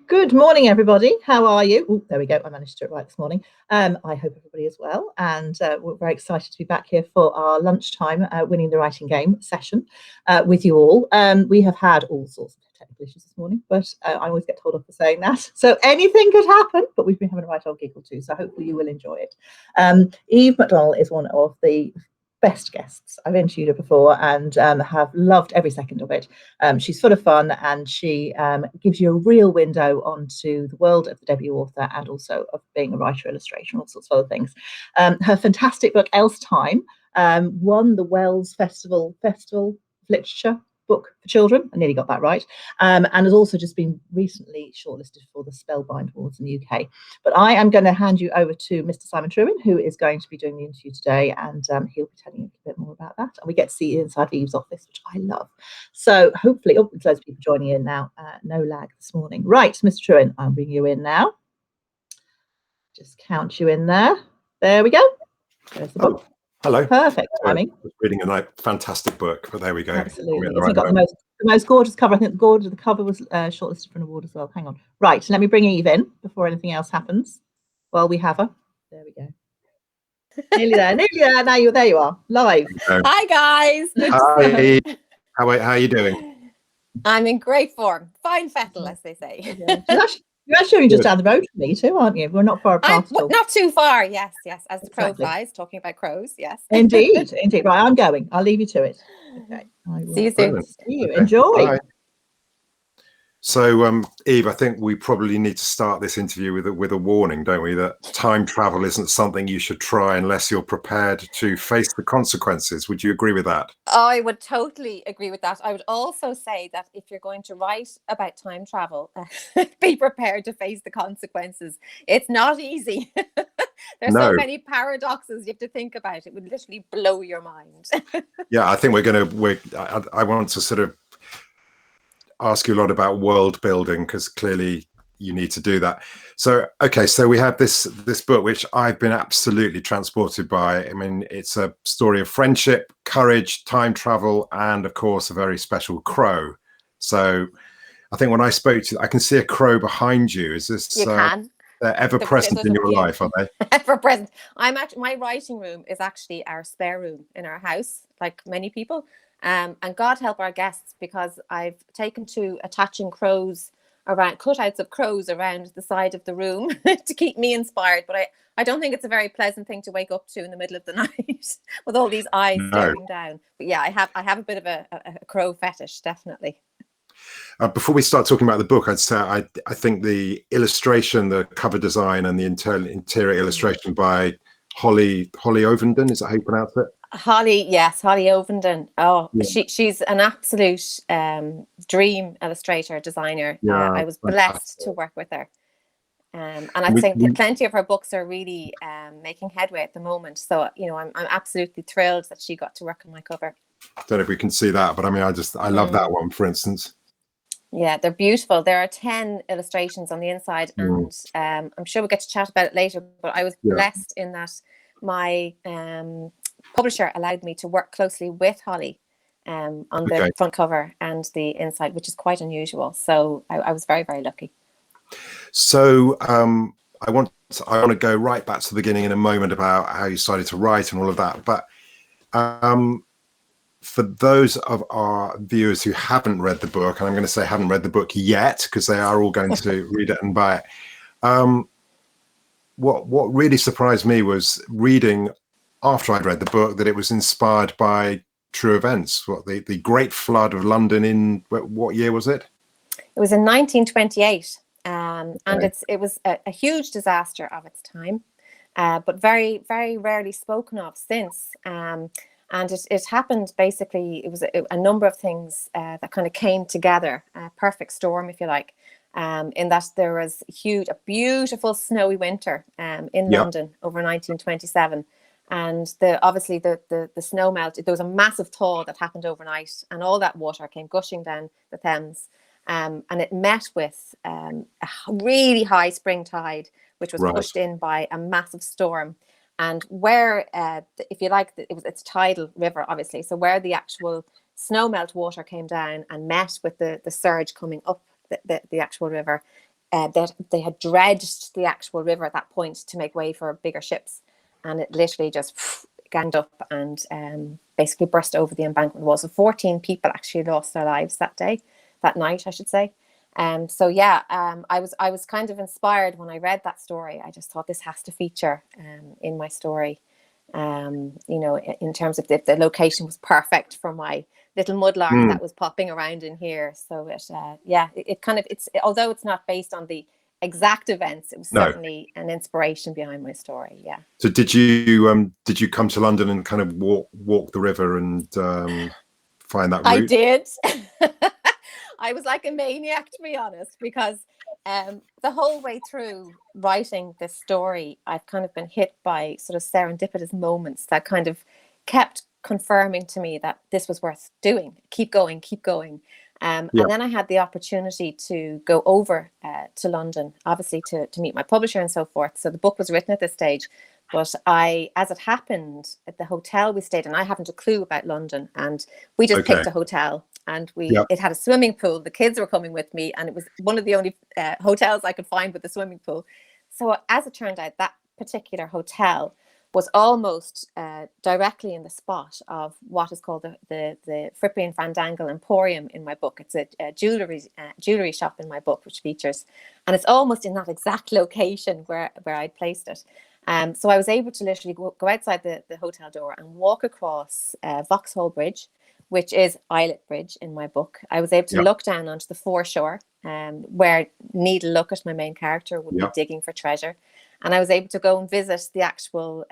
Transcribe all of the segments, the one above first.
Good morning, everybody. How are you? Oh, there we go. I managed to do it right this morning. I hope everybody is well, and we're very excited to be back here for our lunchtime winning the writing game session with you all. We have had all sorts of technical issues this morning, but I always get told off for saying that. So anything could happen, but we've been having a right old giggle too, so hopefully you will enjoy it. Elle Mcnichol is one of the best guests. I've interviewed her before and have loved every second of it. She's full of fun, and she gives you a real window onto the world of the debut author and also of being a writer, illustrator, and all sorts of other things. Her fantastic book, ELSETIME, won the Wells Festival of Literature book for children. I nearly got that right. And has also just been recently shortlisted for the Spellbind Awards in the UK. But I am going to hand you over to Mr. Simon Trewin, who is going to be doing the interview today, and he'll be telling you a bit more about that. And we get to see inside Eve's office, which I love. So hopefully, there's loads of people joining in now. No lag this morning. Right, Mr. Trewin, I'll bring you in now. Just count you in there. There we go. There's the book. Hello. Perfect timing. I was reading a fantastic book, but there we go. Absolutely. It's got the most gorgeous cover. I think the cover was shortlisted for an award as well. Hang on. Right. Let me bring Eve in before anything else happens. Well, we have her. There we go. Nearly there. Nearly there. Now there you are. Live. Hi, guys. Hi. How are you doing? I'm in great form. Fine fettle, as they say. Yeah. You're actually just down the road from me too, aren't you? We're not far apart. Not too far, yes. As the crow flies, talking about crows, yes. Indeed. Right, I'm going. I'll leave you to it. Okay. See you soon. See you. Okay. Enjoy. Bye. So, Eve, I think we probably need to start this interview with a warning, don't we? That time travel isn't something you should try unless you're prepared to face the consequences. Would you agree with that? I would totally agree with that. I would also say that if you're going to write about time travel, be prepared to face the consequences. It's not easy. There's so many paradoxes you have to think about. It would literally blow your mind. Yeah, I think I want to sort of ask you a lot about world building, because clearly you need to do that. So, okay, so we have this book which I've been absolutely transported by. I mean, it's a story of friendship, courage, time travel, and of course a very special crow. So I think when I spoke to you, I can see a crow behind you. Is this they're ever present in your life, are they? Ever present. My writing room is actually our spare room in our house, like many people. And God help our guests, because I've taken to attaching cutouts of crows around the side of the room to keep me inspired. But I don't think it's a very pleasant thing to wake up to in the middle of the night with all these eyes staring down. But yeah, I have a bit of a crow fetish, definitely. Before we start talking about the book, I'd say I think the illustration, the cover design, and the interior illustration by Holly Ovenden, is that how you pronounce it? Holly Ovenden. Oh, yeah. She's an absolute dream illustrator, designer. Yeah, I was blessed to work with her. And I think plenty of her books are really making headway at the moment. So, I'm absolutely thrilled that she got to work on my cover. I don't know if we can see that, but I mean, I love that one, for instance. Yeah, they're beautiful. There are 10 illustrations on the inside, and I'm sure we'll get to chat about it later, but I was blessed in that my publisher allowed me to work closely with Holly on the front cover and the inside, which is quite unusual. So I was very, very lucky. So I want to go right back to the beginning in a moment about how you started to write and all of that. But for those of our viewers who haven't read the book, and I'm going to say haven't read the book yet, because they are all going to read it and buy it. What really surprised me was reading after I'd read the book that it was inspired by true events. The Great Flood of London in what year was it? It was in 1928, and it was a huge disaster of its time, but very, very rarely spoken of since. And it happened basically. It was a number of things that kind of came together, a perfect storm, if you like. In that there was a beautiful snowy winter in London over 1927. And obviously the snow melted. There was a massive thaw that happened overnight, and all that water came gushing down the Thames. And it met with a really high spring tide, which was pushed in by a massive storm. And where, if you like, it's a tidal river, obviously. So where the actual snow melt water came down and met with the surge coming up the actual river. That they had dredged the actual river at that point to make way for bigger ships, and it literally just ganged up and basically burst over the embankment wall. So 14 people actually lost their lives that night, I should say. So yeah, I was kind of inspired when I read that story. I just thought this has to feature in my story. You know, in terms of the location was perfect for my little mudlark that was popping around in here. So it kind of, although it's not based on the exact events, it was certainly an inspiration behind my story. Yeah. So did you come to London and kind of walk the river and find that route? I did. I was like a maniac, to be honest, because the whole way through writing this story, I've kind of been hit by sort of serendipitous moments that kind of kept confirming to me that this was worth doing. Keep going. And then I had the opportunity to go over to London, obviously to meet my publisher and so forth. So the book was written at this stage, but as it happened, at the hotel we stayed in, I hadn't a clue about London, and we just picked a hotel, and it had a swimming pool. The kids were coming with me, and it was one of the only hotels I could find with a swimming pool. So as it turned out, that particular hotel was almost directly in the spot of what is called the Frippery and Fandangle Emporium in my book. It's a jewellery shop in my book, which features, and it's almost in that exact location where I'd placed it. So I was able to literally go outside the hotel door and walk across Vauxhall Bridge, which is Eyelet Bridge in my book. I was able to look down onto the foreshore where Needle Luckett, my main character, would be digging for treasure. And I was able to go and visit the actual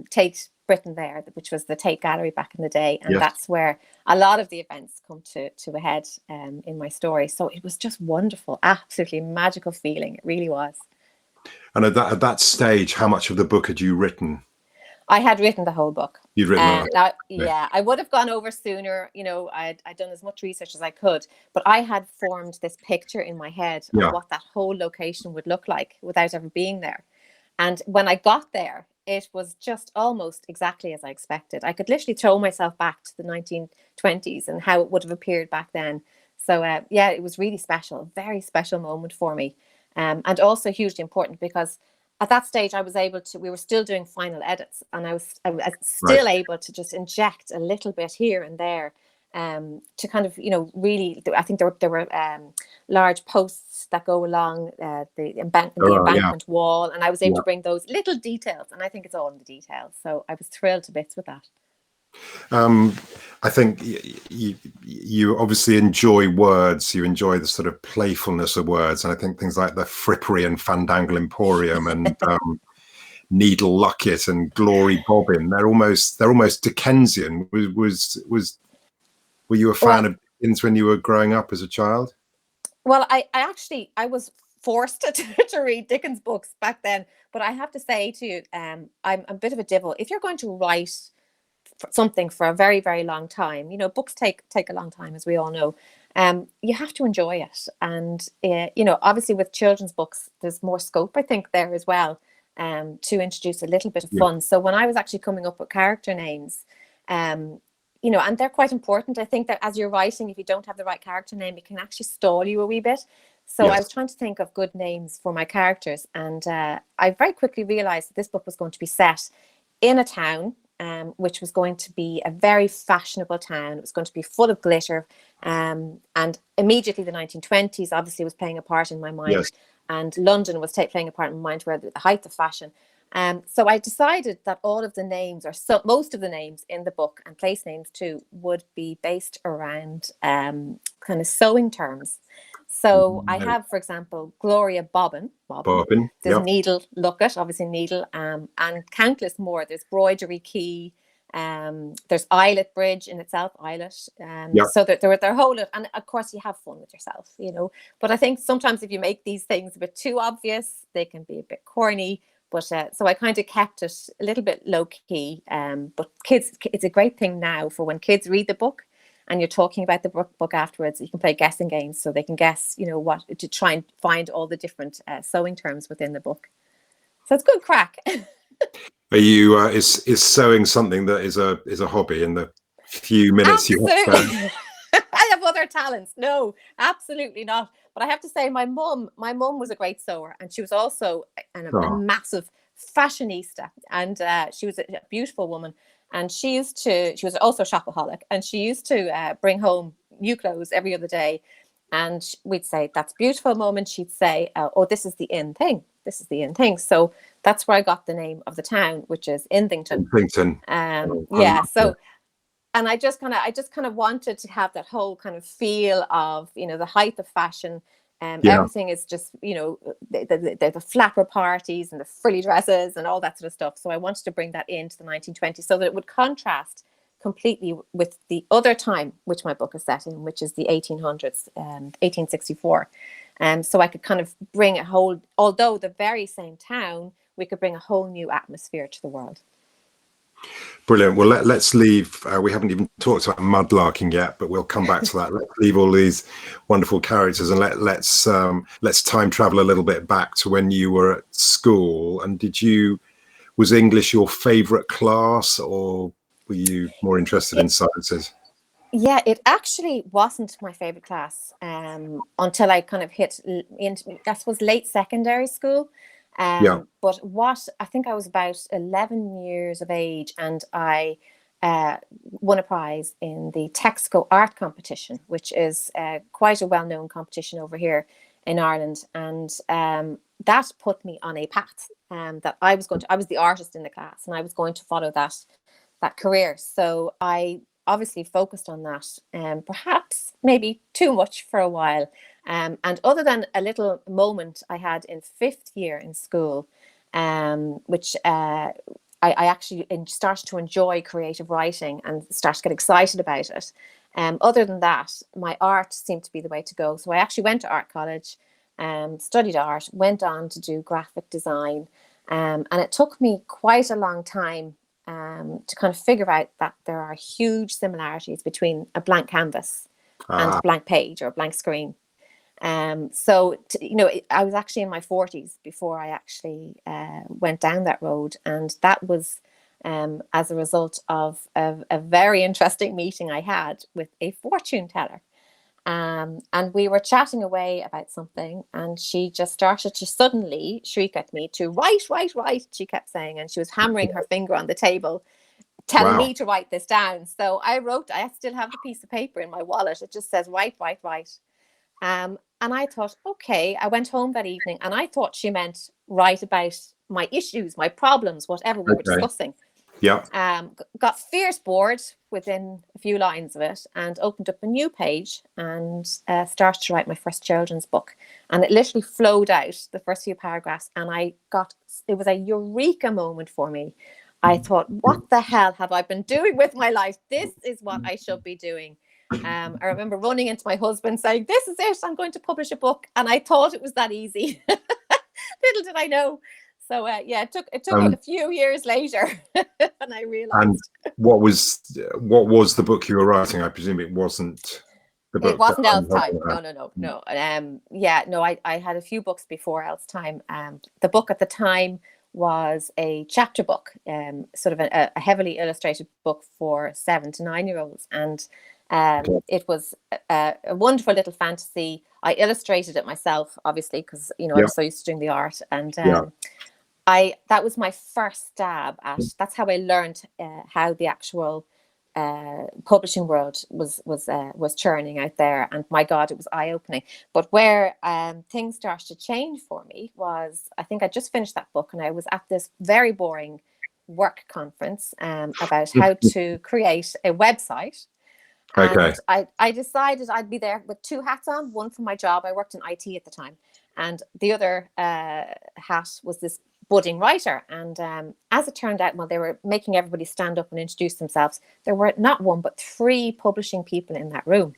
Tate Britain there, which was the Tate Gallery back in the day. And that's where a lot of the events come to a head in my story. So it was just wonderful, absolutely magical feeling. It really was. And at that stage, how much of the book had you written? I had written the whole book. You'd written I would have gone over sooner. You know, I'd done as much research as I could, but I had formed this picture in my head of what that whole location would look like without ever being there. And when I got there, it was just almost exactly as I expected. I could literally throw myself back to the 1920s and how it would have appeared back then. So it was really special, a very special moment for me. And also hugely important because at that stage we were still doing final edits, and I was still able to just inject a little bit here and there to kind of, really, I think there were large posts that go along the embankment wall, and I was able to bring those little details, and I think it's all in the details. So I was thrilled to bits with that. I think you obviously enjoy words. You enjoy the sort of playfulness of words, and I think things like the Frippery and Fandangle Emporium and Needle Luckett and Glory Bobbin, they're almost Dickensian. Were you a fan of Dickens when you were growing up as a child? Well, I was forced to read Dickens books back then, but I have to say to you, I'm a bit of a divil. If you're going to write something for a very, very long time, books take a long time, as we all know, you have to enjoy it. And obviously with children's books there's more scope, I think, there as well, to introduce a little bit of fun. So when I was actually coming up with character names, and they're quite important. I think that as you're writing, if you don't have the right character name, it can actually stall you a wee bit. So I was trying to think of good names for my characters, and I very quickly realized that this book was going to be set in a town which was going to be a very fashionable town. It was going to be full of glitter, and immediately the 1920s obviously was playing a part in my mind, and London was playing a part in my mind, where the height of fashion. So I decided that all of the names, or most of the names in the book, and place names too, would be based around kind of sewing terms. So I have, for example, Gloria Bobbin. There's Needle Luckett, obviously Needle, and countless more. There's Broidery Key. There's Eyelet Bridge in itself, Eyelet. So they're a whole lot, and of course you have fun with yourself, But I think sometimes if you make these things a bit too obvious, they can be a bit corny. But so I kind of kept it a little bit low key. But kids, it's a great thing now for when kids read the book and you're talking about the book afterwards. You can play guessing games, so they can guess, what to try and find all the different sewing terms within the book. So it's good crack. Are you is sewing something that is a hobby in the few minutes you have? I have other talents. No, absolutely not. But I have to say, my mum was a great sewer, and she was also a massive fashionista, and she was a beautiful woman. And she was also a shopaholic, and she used to bring home new clothes every other day. And we'd say, "That's beautiful, Mum." And she'd say, "Oh, this is the in thing. This is the in thing." So that's where I got the name of the town, which is Inthington. Yeah. So, and I just kind of wanted to have that whole kind of feel of, the height of fashion. Everything is just, the flapper parties and the frilly dresses and all that sort of stuff. So I wanted to bring that into the 1920s so that it would contrast completely with the other time which my book is set in, which is the 1800s, 1864. So I could kind of bring although the very same town, we could bring a whole new atmosphere to the world. Brilliant. Well, let's leave. We haven't even talked about mudlarking yet, but we'll come back to that. Let's leave all these wonderful characters and let's time travel a little bit back to when you were at school. And was English your favourite class, or were you more interested in sciences? Yeah, it actually wasn't my favourite class until I kind of hit into, I suppose, late secondary school. But I think I was about 11 years of age, and I won a prize in the Texaco art competition, which is quite a well-known competition over here in Ireland. And that put me on a path that I was the artist in the class, and I was going to follow that career. So I obviously focused on that, perhaps maybe too much for a while. And other than a little moment I had in 5th year in school, which I actually started to enjoy creative writing and started to get excited about it. Other than that, my art seemed to be the way to go. So I actually went to art college, studied art, went on to do graphic design. And it took me quite a long time to kind of figure out that there are huge similarities between a blank canvas and a blank page or a blank screen. So I was actually in my 40s before I actually went down that road, and that was as a result of a very interesting meeting I had with a fortune teller. And we were chatting away about something, and she just started to suddenly shriek at me to write, she kept saying, and she was hammering her finger on the table, telling me to write this down. So I still have the piece of paper in my wallet. It just says write. And I thought, okay, I went home that evening and I thought she meant write about my issues, my problems, whatever we were discussing. Yeah. Got fierce bored within a few lines of it and opened up a new page and started to write my first children's book. And it literally flowed out the first few paragraphs, and it was a eureka moment for me. I thought, what the hell have I been doing with my life? This is what I should be doing. I remember running into my husband saying, "This is it, I'm going to publish a book." And I thought it was that easy. Little did I know. So it took a few years later and I realized. And what was the book you were writing? I presume it wasn't the book. It wasn't ELSETIME. No. I had a few books before ELSETIME. The book at the time was a chapter book, sort of a heavily illustrated book for 7 to 9 year olds, and it was a wonderful little fantasy. I illustrated it myself, obviously, because I was so used to doing the art, and that was my first stab at. That's how I learned how the actual publishing world was churning out there, and my God, it was eye-opening. But where things started to change for me was, I think I just finished that book, and I was at this very boring work conference about how to create a website. Okay. And I decided I'd be there with 2 hats on, one for my job. I worked in IT at the time, and the other hat was this budding writer. And as it turned out, while they were making everybody stand up and introduce themselves, there were not 1 but 3 publishing people in that room.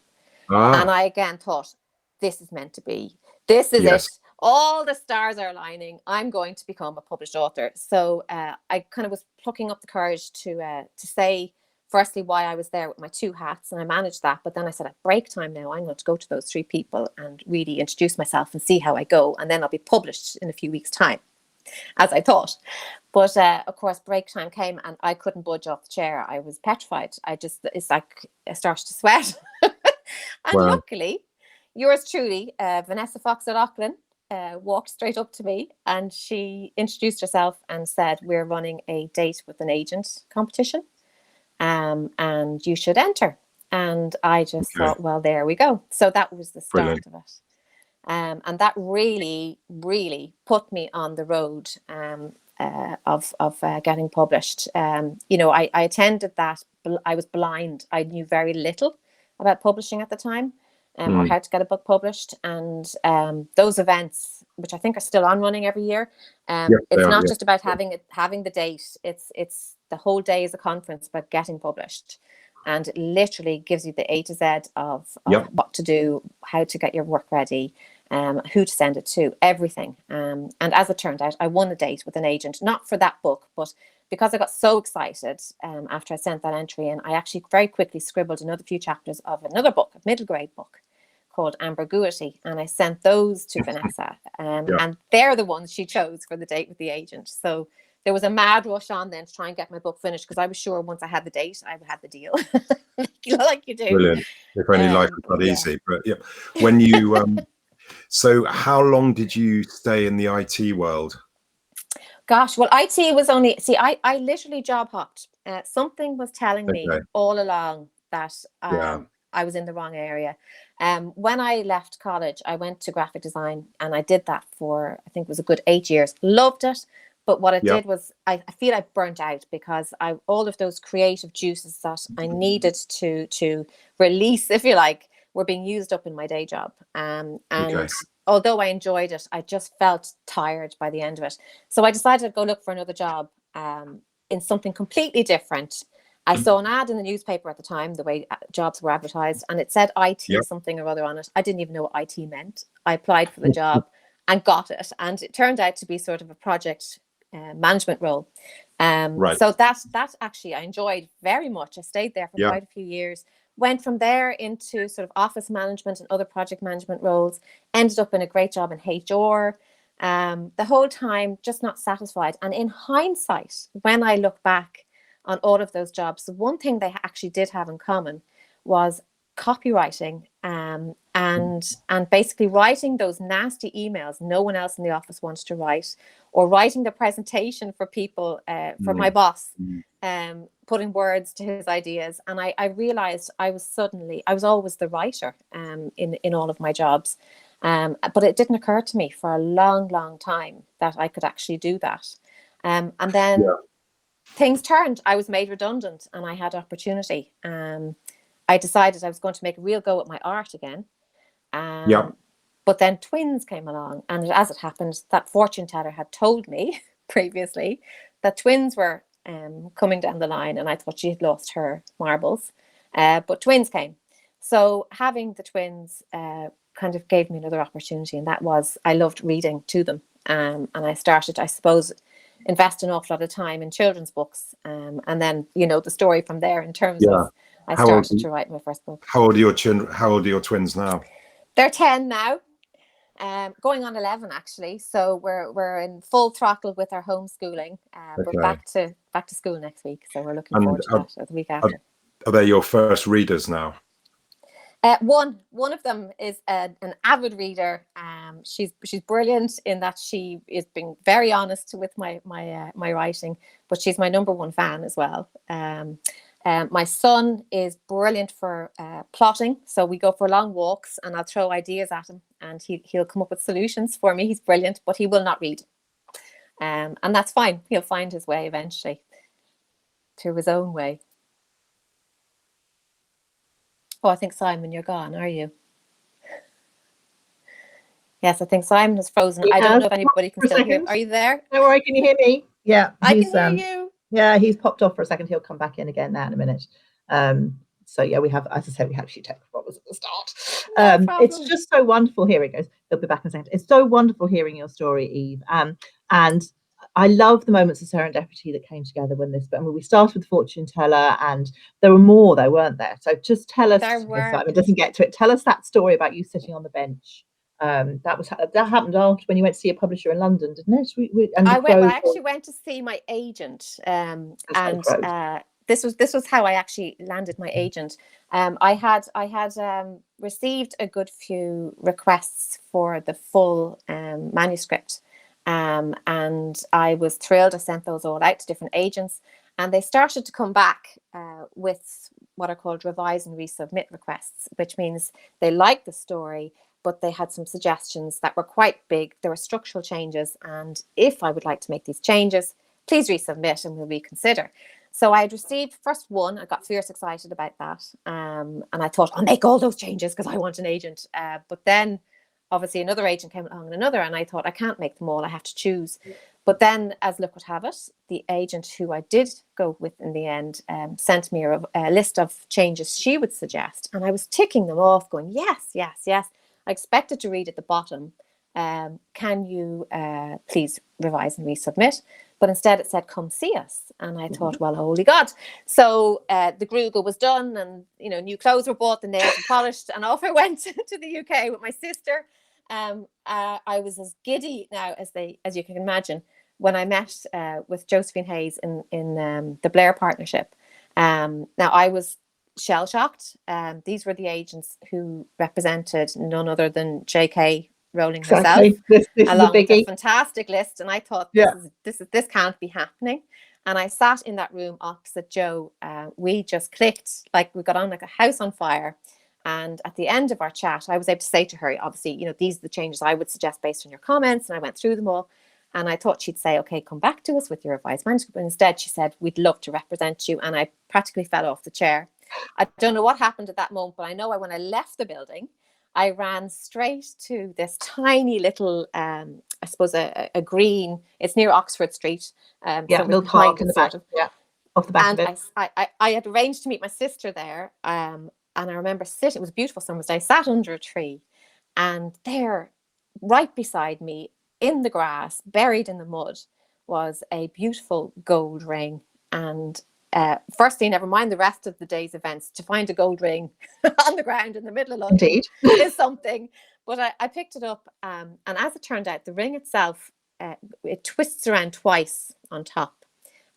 And I again thought, this is meant to be. This is it. All the stars are aligning. I'm going to become a published author. So I kind of was plucking up the courage to say, firstly, why I was there with my 2 hats, and I managed that. But then I said, at break time now, I'm going to go to those 3 people and really introduce myself and see how I go. And then I'll be published in a few weeks' time, as I thought. But of course, break time came and I couldn't budge off the chair. I was petrified. It's like I started to sweat. And luckily, yours truly, Vanessa Fox at Auckland, walked straight up to me and she introduced herself and said, we're running a date with an agent competition, and you should enter. And I just thought, well, there we go. So that was the start of it. And that really, really put me on the road of getting published. You know, I attended that. I was blind. I knew very little about publishing at the time, or how to get a book published. And those events, which I think are still on running every year, it's not just about having the date. It's the whole day is a conference about getting published. And it literally gives you the A to Z of what to do, how to get your work ready, who to send it to, everything. And as it turned out, I won a date with an agent, not for that book, but because I got so excited after I sent that entry in, I actually very quickly scribbled another few chapters of another book, a middle grade book called Ambiguity. And I sent those to Vanessa. And they're the ones she chose for the date with the agent. So there was a mad rush on then to try and get my book finished, because I was sure once I had the date, I would have the deal. like you do. Brilliant. If only life was that easy. But when you, so how long did you stay in the IT world? Gosh, well, IT was only, I literally job hopped. Something was telling me all along that I was in the wrong area. When I left college, I went to graphic design and I did that for, I think it was a good 8 years. Loved it. But what it did was, I feel I burnt out, because all of those creative juices that I needed to release, if you like, were being used up in my day job. And although I enjoyed it, I just felt tired by the end of it. So I decided to go look for another job in something completely different. I saw an ad in the newspaper at the time, the way jobs were advertised, and it said IT something or other on it. I didn't even know what IT meant. I applied for the job and got it. And it turned out to be sort of a project management role. So that actually I enjoyed very much. I stayed there for quite a few years. Went from there into sort of office management and other project management roles. Ended up in a great job in HR. The whole time just not satisfied. And in hindsight, when I look back on all of those jobs, the one thing they actually did have in common was copywriting, and basically writing those nasty emails no one else in the office wants to write, or writing the presentation for people, for my boss, putting words to his ideas. And I realized I was always the writer in all of my jobs, but it didn't occur to me for a long time that I could actually do that. And then things turned. I was made redundant and I had opportunity. I decided I was going to make a real go at my art again. But then twins came along, and as it happened, that fortune teller had told me previously that twins were coming down the line, and I thought she had lost her marbles. But twins came. So having the twins kind of gave me another opportunity, and that was, I loved reading to them. And I started, I suppose, invest an awful lot of time in children's books. And then, you know, the story from there in terms of I started to write my first book. How old are your twins now? They're 10 now, going on 11 actually. So we're in full throttle with our homeschooling. We're back to school next week, so we're looking forward to that, or the week after. Are they your first readers now? One of them is an avid reader. She's brilliant in that she is being very honest with my writing, but she's my number one fan as well. My son is brilliant for plotting, so we go for long walks and I'll throw ideas at him and he'll come up with solutions for me. He's brilliant, but he will not read, and that's fine. He'll find his way eventually through his own way. Oh, I think Simon, you're gone, are you? Yes, I think Simon is frozen. I don't know if anybody can still hear. Are you there? Don't worry, can you hear me? Yeah, I can hear you. Yeah, he's popped off for a second. He'll come back in again now in a minute. So yeah, we have, as I said, we have a few technical problems at the start. It's just so wonderful. Here he goes. He'll be back in a second. It's so wonderful hearing your story, Eve. And I love the moments of serendipity that came together when this. But we started with the fortune teller, and there were more, though, weren't there? So just tell us. Simon doesn't get to it. Tell us that story about you sitting on the bench. That happened after when you went to see a publisher in London, didn't it? I actually went to see my agent, and this was how I actually landed my agent. I had received a good few requests for the full manuscript, and I was thrilled. I sent those all out to different agents, and they started to come back with what are called revise and resubmit requests, which means they liked the story, but they had some suggestions that were quite big. There were structural changes, and if I would like to make these changes, please resubmit and we'll reconsider. So I had received first one. I got fierce excited about that, and I thought I'll make all those changes because I want an agent. But then, obviously, another agent came along and another, and I thought I can't make them all. I have to choose. But then, as luck would have it, the agent who I did go with in the end sent me a list of changes she would suggest, and I was ticking them off, going yes, yes, yes. I expected to read at the bottom, can you please revise and resubmit? But instead it said, come see us. And I thought, well, holy God. So the Google was done, and new clothes were bought, the nails were polished, and off I went to the UK with my sister. I was as giddy now as you can imagine when I met with Josephine Hayes in the Blair partnership. Now I was shell-shocked. These were the agents who represented none other than J.K. Rowling herself, this along is with a fantastic list. And I thought, Yeah. this can't be happening. And I sat in that room opposite Joe. We just clicked, like we got on like a house on fire. And at the end of our chat, I was able to say to her, obviously, these are the changes I would suggest based on your comments. And I went through them all. And I thought she'd say, okay, come back to us with your revised manuscript. But instead, she said, we'd love to represent you. And I practically fell off the chair. I don't know what happened at that moment, but I know when I left the building, I ran straight to this tiny little, I suppose, a green. It's near Oxford Street. Little park in the back. Off the back and of it. I had arranged to meet my sister there. And I remember sitting. It was a beautiful summer's day. I sat under a tree, and there, right beside me, in the grass, buried in the mud, was a beautiful gold ring. And firstly, never mind the rest of the day's events, to find a gold ring on the ground in the middle of London Indeed. is something. But I picked it up, and as it turned out, the ring itself, it twists around twice on top,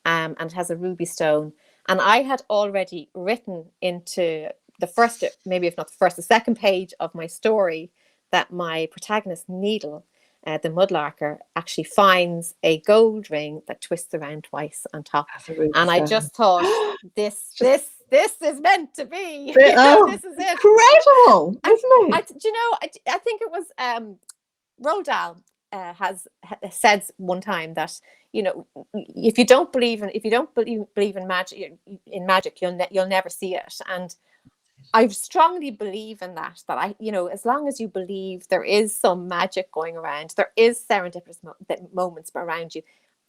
and it has a ruby stone. And I had already written into the first, maybe if not the first, the second page of my story, that my protagonist, Needle, the mudlarker, actually finds a gold ring that twists around twice on top. And I just thought, this is meant to be. This is it. Incredible, isn't it? I think it was Roald Dahl has said one time that if you don't believe in magic, you'll never see it. And I strongly believe in that as long as you believe there is some magic going around, there is serendipitous moments around you.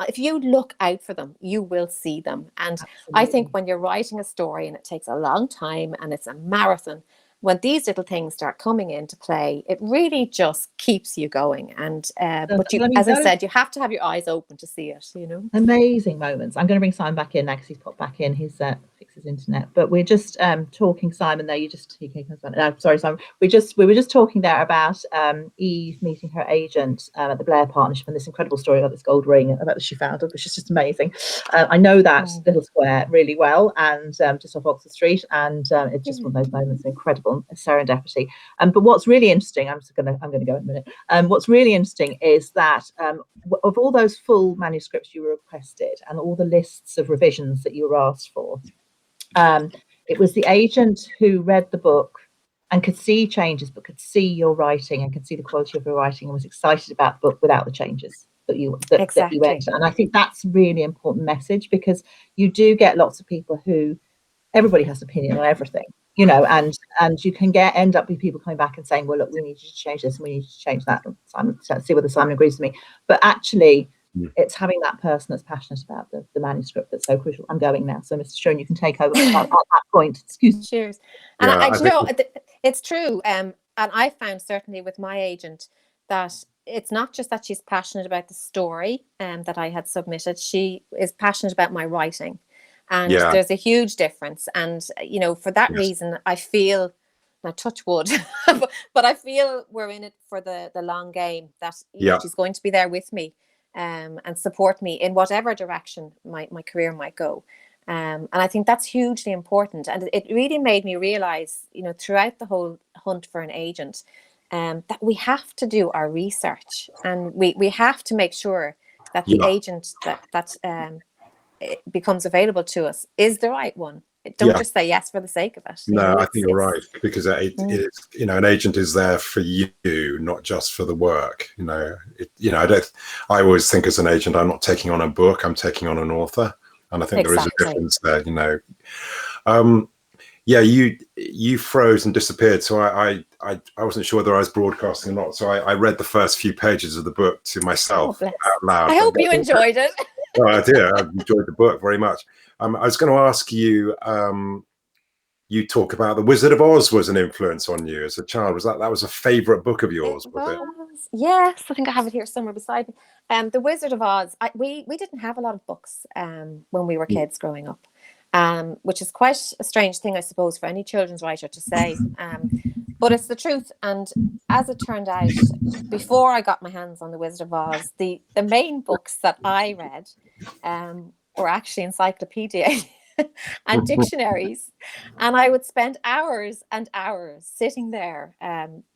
If you look out for them, you will see them. And absolutely. I think when you're writing a story and it takes a long time and it's a marathon, when these little things start coming into play, it really just keeps you going. And but as I said, you have to have your eyes open to see it. Amazing moments. I'm going to bring Simon back in now because he's popped back in. He's fixed his internet. But we're just talking, Simon. There, sorry, Simon. We were just talking there about Eve meeting her agent at the Blair partnership, and this incredible story about this gold ring that she found, which is just amazing. I know that little square really well, and just off Oxford Street, and it's just one of those moments, incredible serendipity. But what's really interesting, I'm going to go in a minute. What's really interesting is that of all those full manuscripts you were requested and all the lists of revisions that you were asked for, it was the agent who read the book and could see changes, but could see your writing and could see the quality of your writing and was excited about the book without the changes that you read. And I think that's a really important message, because you do get lots of people who, everybody has an opinion on everything, and you can end up with people coming back and saying, well, look, we need you to change this and we need you to change that. Simon, see whether Simon agrees with me. But actually, it's having that person that's passionate about the manuscript that's so crucial. I'm going now, so Mr. Trewin, you can take over at that point. Excuse me. Cheers. And it's true. And I found certainly with my agent that it's not just that she's passionate about the story that I had submitted. She is passionate about my writing. And there's a huge difference. And, for that reason, I feel, now touch wood, but I feel we're in it for the long game, that she's going to be there with me and support me in whatever direction my career might go. And I think that's hugely important. And it really made me realize, throughout the whole hunt for an agent, that we have to do our research, and we have to make sure that the agent that it becomes available to us is the right one. Don't just say yes for the sake of it. No, I think you're right, because it is, an agent is there for you, not just for the work. I always think as an agent, I'm not taking on a book, I'm taking on an author. And I think there is a difference there, you froze and disappeared. So I wasn't sure whether I was broadcasting or not. So I read the first few pages of the book to myself out loud. I hope you enjoyed it. Oh, I did. I enjoyed the book very much. I was going to ask you, you talk about The Wizard of Oz was an influence on you as a child. That was a favorite book of yours, was it? Yes, I think I have it here somewhere beside me. The Wizard of Oz. We didn't have a lot of books when we were kids growing up, which is quite a strange thing, I suppose, for any children's writer to say. But it's the truth. And as it turned out, before I got my hands on The Wizard of Oz, the main books that I read were actually encyclopedia and dictionaries. And I would spend hours and hours sitting there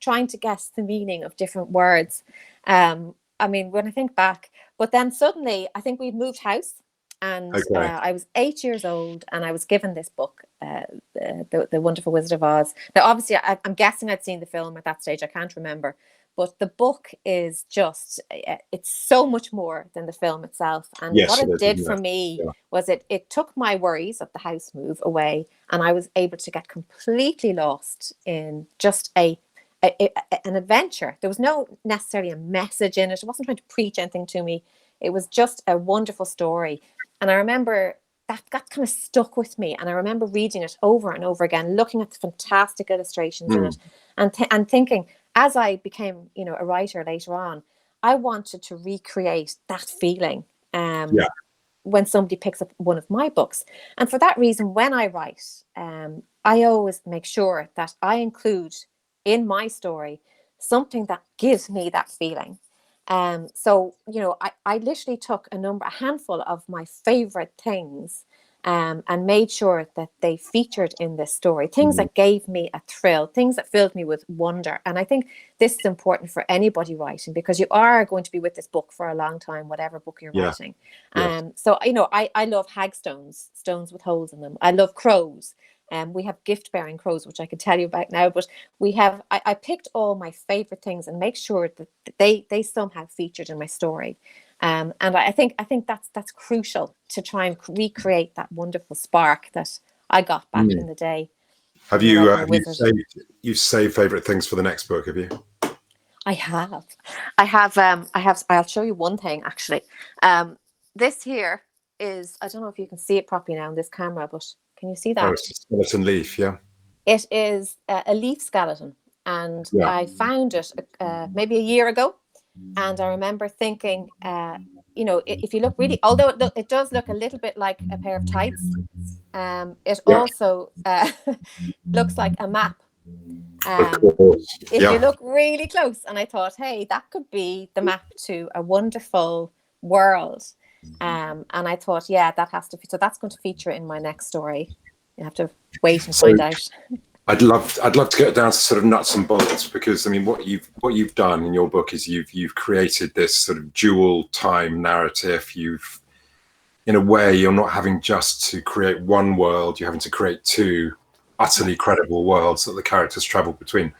trying to guess the meaning of different words. I mean, when I think back, but then suddenly I think we'd moved house, and I was 8 years old, and I was given this book, the Wonderful Wizard of Oz. Now, obviously, I'm guessing I'd seen the film at that stage. I can't remember. But the book is just, it's so much more than the film itself. And what it did for me was it took my worries of the house move away, and I was able to get completely lost in just an adventure. There was no necessarily a message in it. It wasn't trying to preach anything to me. It was just a wonderful story. And I remember that kind of stuck with me. And I remember reading it over and over again, looking at the fantastic illustrations in it, and thinking, as I became, a writer later on, I wanted to recreate that feeling when somebody picks up one of my books. And for that reason, when I write, I always make sure that I include in my story something that gives me that feeling. So, I literally took a handful of my favorite things and made sure that they featured in this story, things that gave me a thrill, things that filled me with wonder. And I think this is important for anybody writing, because you are going to be with this book for a long time, whatever book you're writing. So, I love hagstones, stones with holes in them. I love crows. We have gift-bearing crows, which I could tell you about now, but I picked all my favorite things and make sure that they somehow featured in my story. And I think that's crucial to try and recreate that wonderful spark that I got back in the day. Have you saved favorite things for the next book? Have you? I have. I'll show you one thing actually. This here is, I don't know if you can see it properly now in this camera, but can you see that? Oh, it's a skeleton leaf, yeah. It is a leaf skeleton, and I found it maybe a year ago. And I remember thinking, if you look really, although it does look a little bit like a pair of tights, it also looks like a map. If you look really close, and I thought, hey, that could be the map to a wonderful world. And I thought, that has to, so that's going to feature in my next story. You have to wait and find out. I'd love to get down to sort of nuts and bolts, because I mean, what you've done in your book is you've created this sort of dual time narrative. In a way, you're not having just to create one world, you're having to create two utterly credible worlds that the characters travel between.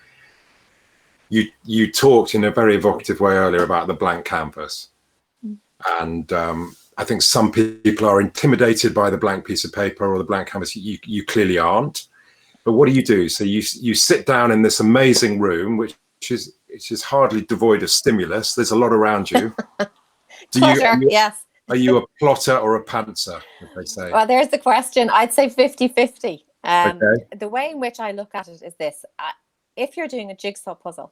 You talked in a very evocative way earlier about the blank canvas. And I think some people are intimidated by the blank piece of paper or the blank canvas. You clearly aren't. But what do? So you sit down in this amazing room, which is hardly devoid of stimulus. There's a lot around you. Yes. Are you a plotter or a pantser, as they say? Well, there's the question. I'd say 50-50. The way in which I look at it is this. If you're doing a jigsaw puzzle,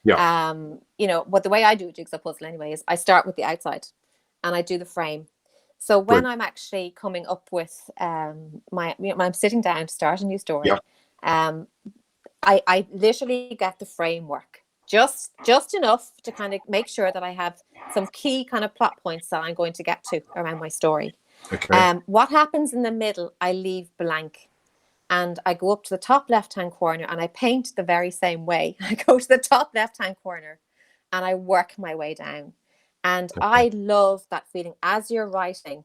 what the way I do a jigsaw puzzle anyway is I start with the outside and I do the frame. So when I'm actually coming up with when I'm sitting down to start a new story, I literally get the framework just enough to kind of make sure that I have some key kind of plot points that I'm going to get to around my story. Okay. What happens in the middle, I leave blank. And I go up to the top left-hand corner and I paint the very same way. I go to the top left-hand corner and I work my way down. And I love that feeling as you're writing,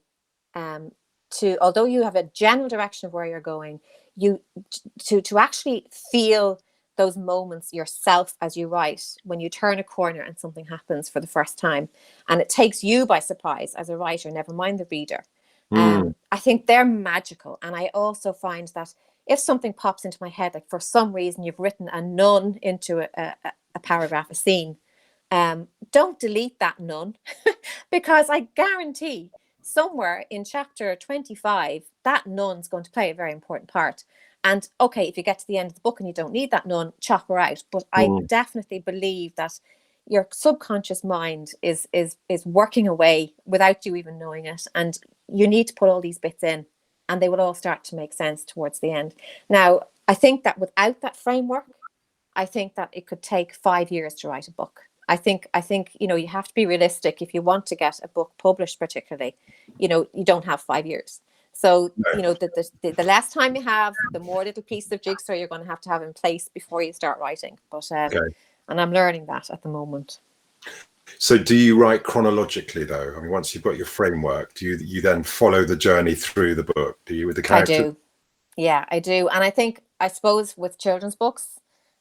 although you have a general direction of where you're going, to actually feel those moments yourself as you write, when you turn a corner and something happens for the first time and it takes you by surprise as a writer, never mind the reader. I think they're magical. And I also find that if something pops into my head, like for some reason you've written a nun into a paragraph, a scene, don't delete that nun because I guarantee somewhere in chapter 25, that nun's going to play a very important part. And okay, if you get to the end of the book and you don't need that nun, chop her out. But I definitely believe that your subconscious mind is working away without you even knowing it. And you need to put all these bits in and they will all start to make sense towards the end. Now, I think that without that framework, I think that it could take 5 years to write a book. I think, you have to be realistic. If you want to get a book published, particularly, you don't have 5 years. So, the less time you have, the more little pieces of jigsaw you're going to have in place before you start writing. But, and I'm learning that at the moment. So do you write chronologically though? I mean, once you've got your framework, do you then follow the journey through the book? Do you with the characters? I do. Yeah, I do. And I suppose with children's books,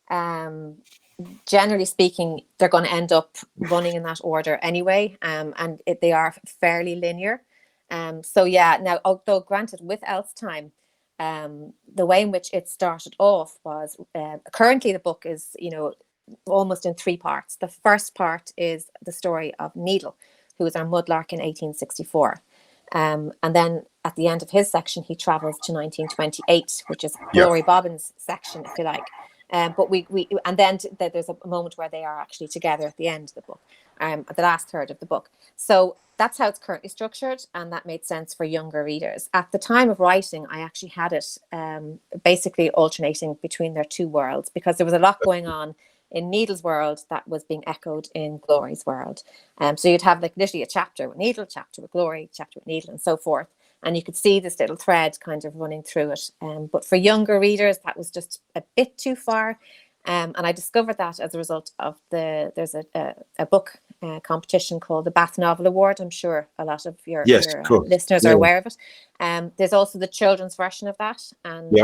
generally speaking, they're going to end up running in that order anyway. And they are fairly linear. So yeah, now, although granted with ELSETIME, the way in which it started off was, currently the book is, almost in 3 parts. The first part is the story of Needle, who was our mudlark in 1864. And then at the end of his section, he travels to 1928, which is Glory Bobbin's section, if you like. But and then there's a moment where they are actually together at the end of the book, the last third of the book. So that's how it's currently structured, and that made sense for younger readers. At the time of writing, I actually had it basically alternating between their 2 worlds, because there was a lot going on in Needle's world that was being echoed in Glory's world. So you'd have like literally a chapter with Needle, chapter with Glory, chapter with Needle, and so forth. And you could see this little thread kind of running through it. But for younger readers, that was just a bit too far. And I discovered that as a result of there's a book competition called the Bath Novel Award. I'm sure a lot of your listeners are aware of it. There's also the children's version of that, and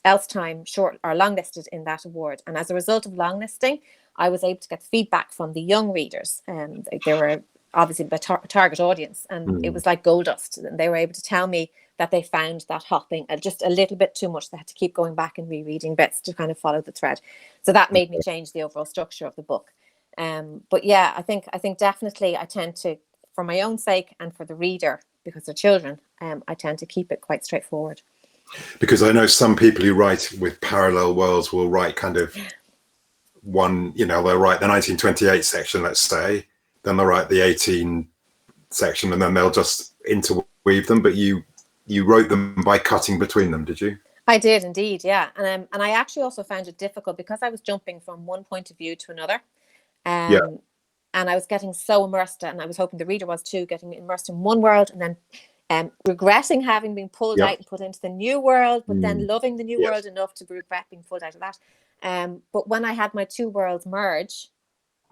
ELSETIME short are longlisted in that award. And as a result of longlisting, I was able to get feedback from the young readers. They were obviously the target audience, and it was like gold dust. And they were able to tell me that they found that hopping just a little bit too much. They had to keep going back and rereading bits to kind of follow the thread. So that made me change the overall structure of the book. But yeah, I think definitely I tend to, for my own sake and for the reader, because they're children, I tend to keep it quite straightforward. Because I know some people who write with parallel worlds will write kind of one, they'll write the 1928 section, let's say, then they'll write the 18 section, and then they'll just interweave them. But you wrote them by cutting between them, did you? I did indeed, yeah. And I actually also found it difficult because I was jumping from one point of view to another. And I was getting so immersed, and I was hoping the reader was too, getting immersed in one world and then regretting having been pulled out and put into the new world, but then loving the new world enough to regret being pulled out of that. But when I had my 2 worlds merge,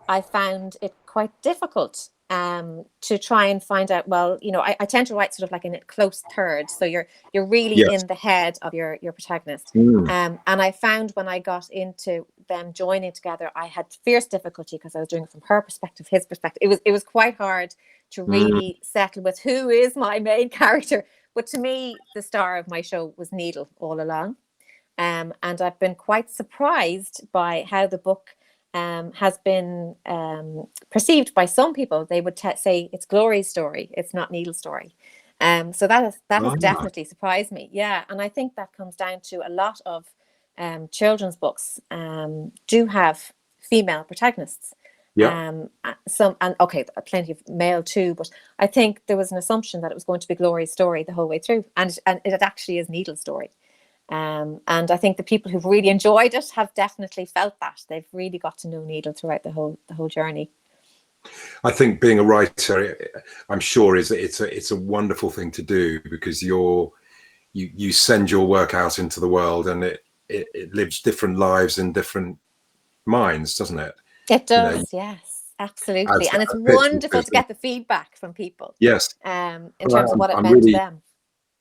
I found it quite difficult to try and find out, well, I tend to write sort of like in a close third. So you're really in the head of your protagonist. And I found when I got into them joining together, I had fierce difficulty because I was doing it from her perspective, his perspective. It was quite hard to really settle with who is my main character. But to me, the star of my show was Needle all along. And I've been quite surprised by how the book has been perceived by some people. They would say it's Glory's story, it's not Needle's story. So that has definitely surprised me. Yeah, and I think that comes down to a lot of children's books do have female protagonists. Plenty of male too, but I think there was an assumption that it was going to be Glory's story the whole way through, and it actually is Needle's story. And I think the people who've really enjoyed it have definitely felt that they've really got to know Needle throughout the whole journey. I think being a writer, I'm sure, it's a wonderful thing to do, because you send your work out into the world, and it lives different lives in different minds, doesn't it? It does, yes, absolutely. And it's wonderful to get the feedback from people. Yes. In terms of what it meant to them.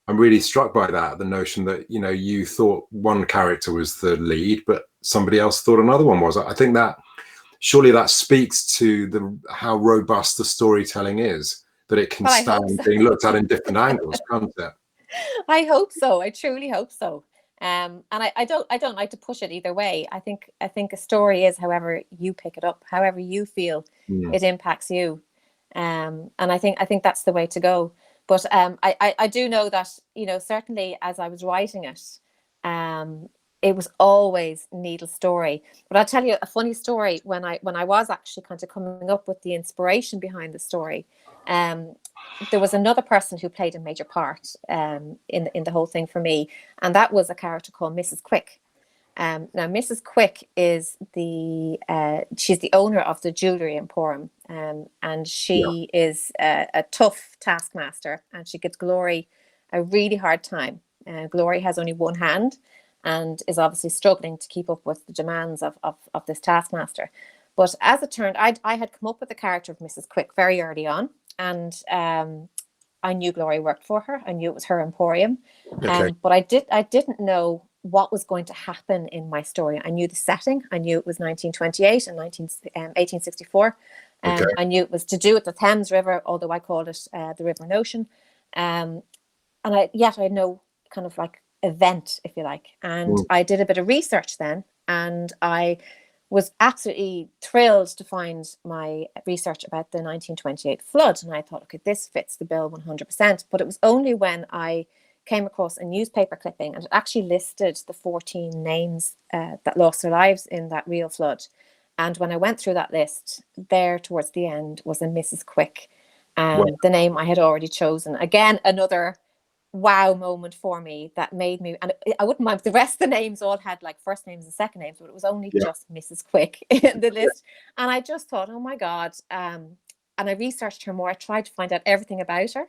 I'm really struck by that, the notion that, you thought one character was the lead, but somebody else thought another one was. I think that surely that speaks to how robust the storytelling is, that it can stand being looked at in different angles, can't it? I hope so. I truly hope so. And I don't like to push it either way. I think a story is however you pick it up, however you feel it impacts you. And I think that's the way to go. But I do know that, certainly as I was writing it, it was always Needle's story. But I'll tell you a funny story. When I was actually kind of coming up with the inspiration behind the story, there was another person who played a major part in the whole thing for me, and that was a character called Mrs. Quick. Now, Mrs. Quick is she's the owner of the jewellery emporium, and she is a tough taskmaster, and she gives Glory a really hard time. Glory has only one hand and is obviously struggling to keep up with the demands of this taskmaster. But as it turned, I had come up with the character of Mrs. Quick very early on, and I knew Glory worked for her. I knew it was her emporium, but I didn't know what was going to happen in my story. I knew the setting. I knew it was 1928 and 1864. I knew it was to do with the Thames River, although I called it the River and Ocean. And I had no kind of like event, if you like. And I did a bit of research then, and I was absolutely thrilled to find my research about the 1928 flood. And I thought, okay, this fits the bill 100%. But it was only when I came across a newspaper clipping, and it actually listed the 14 names that lost their lives in that real flood. And when I went through that list, there towards the end was a Mrs. Quick, the name I had already chosen. Again, another wow moment for me that made me, and I wouldn't mind if the rest of the names all had like first names and second names, but it was only just Mrs. Quick in the list. And I just thought, oh my God. And I researched her more. I tried to find out everything about her.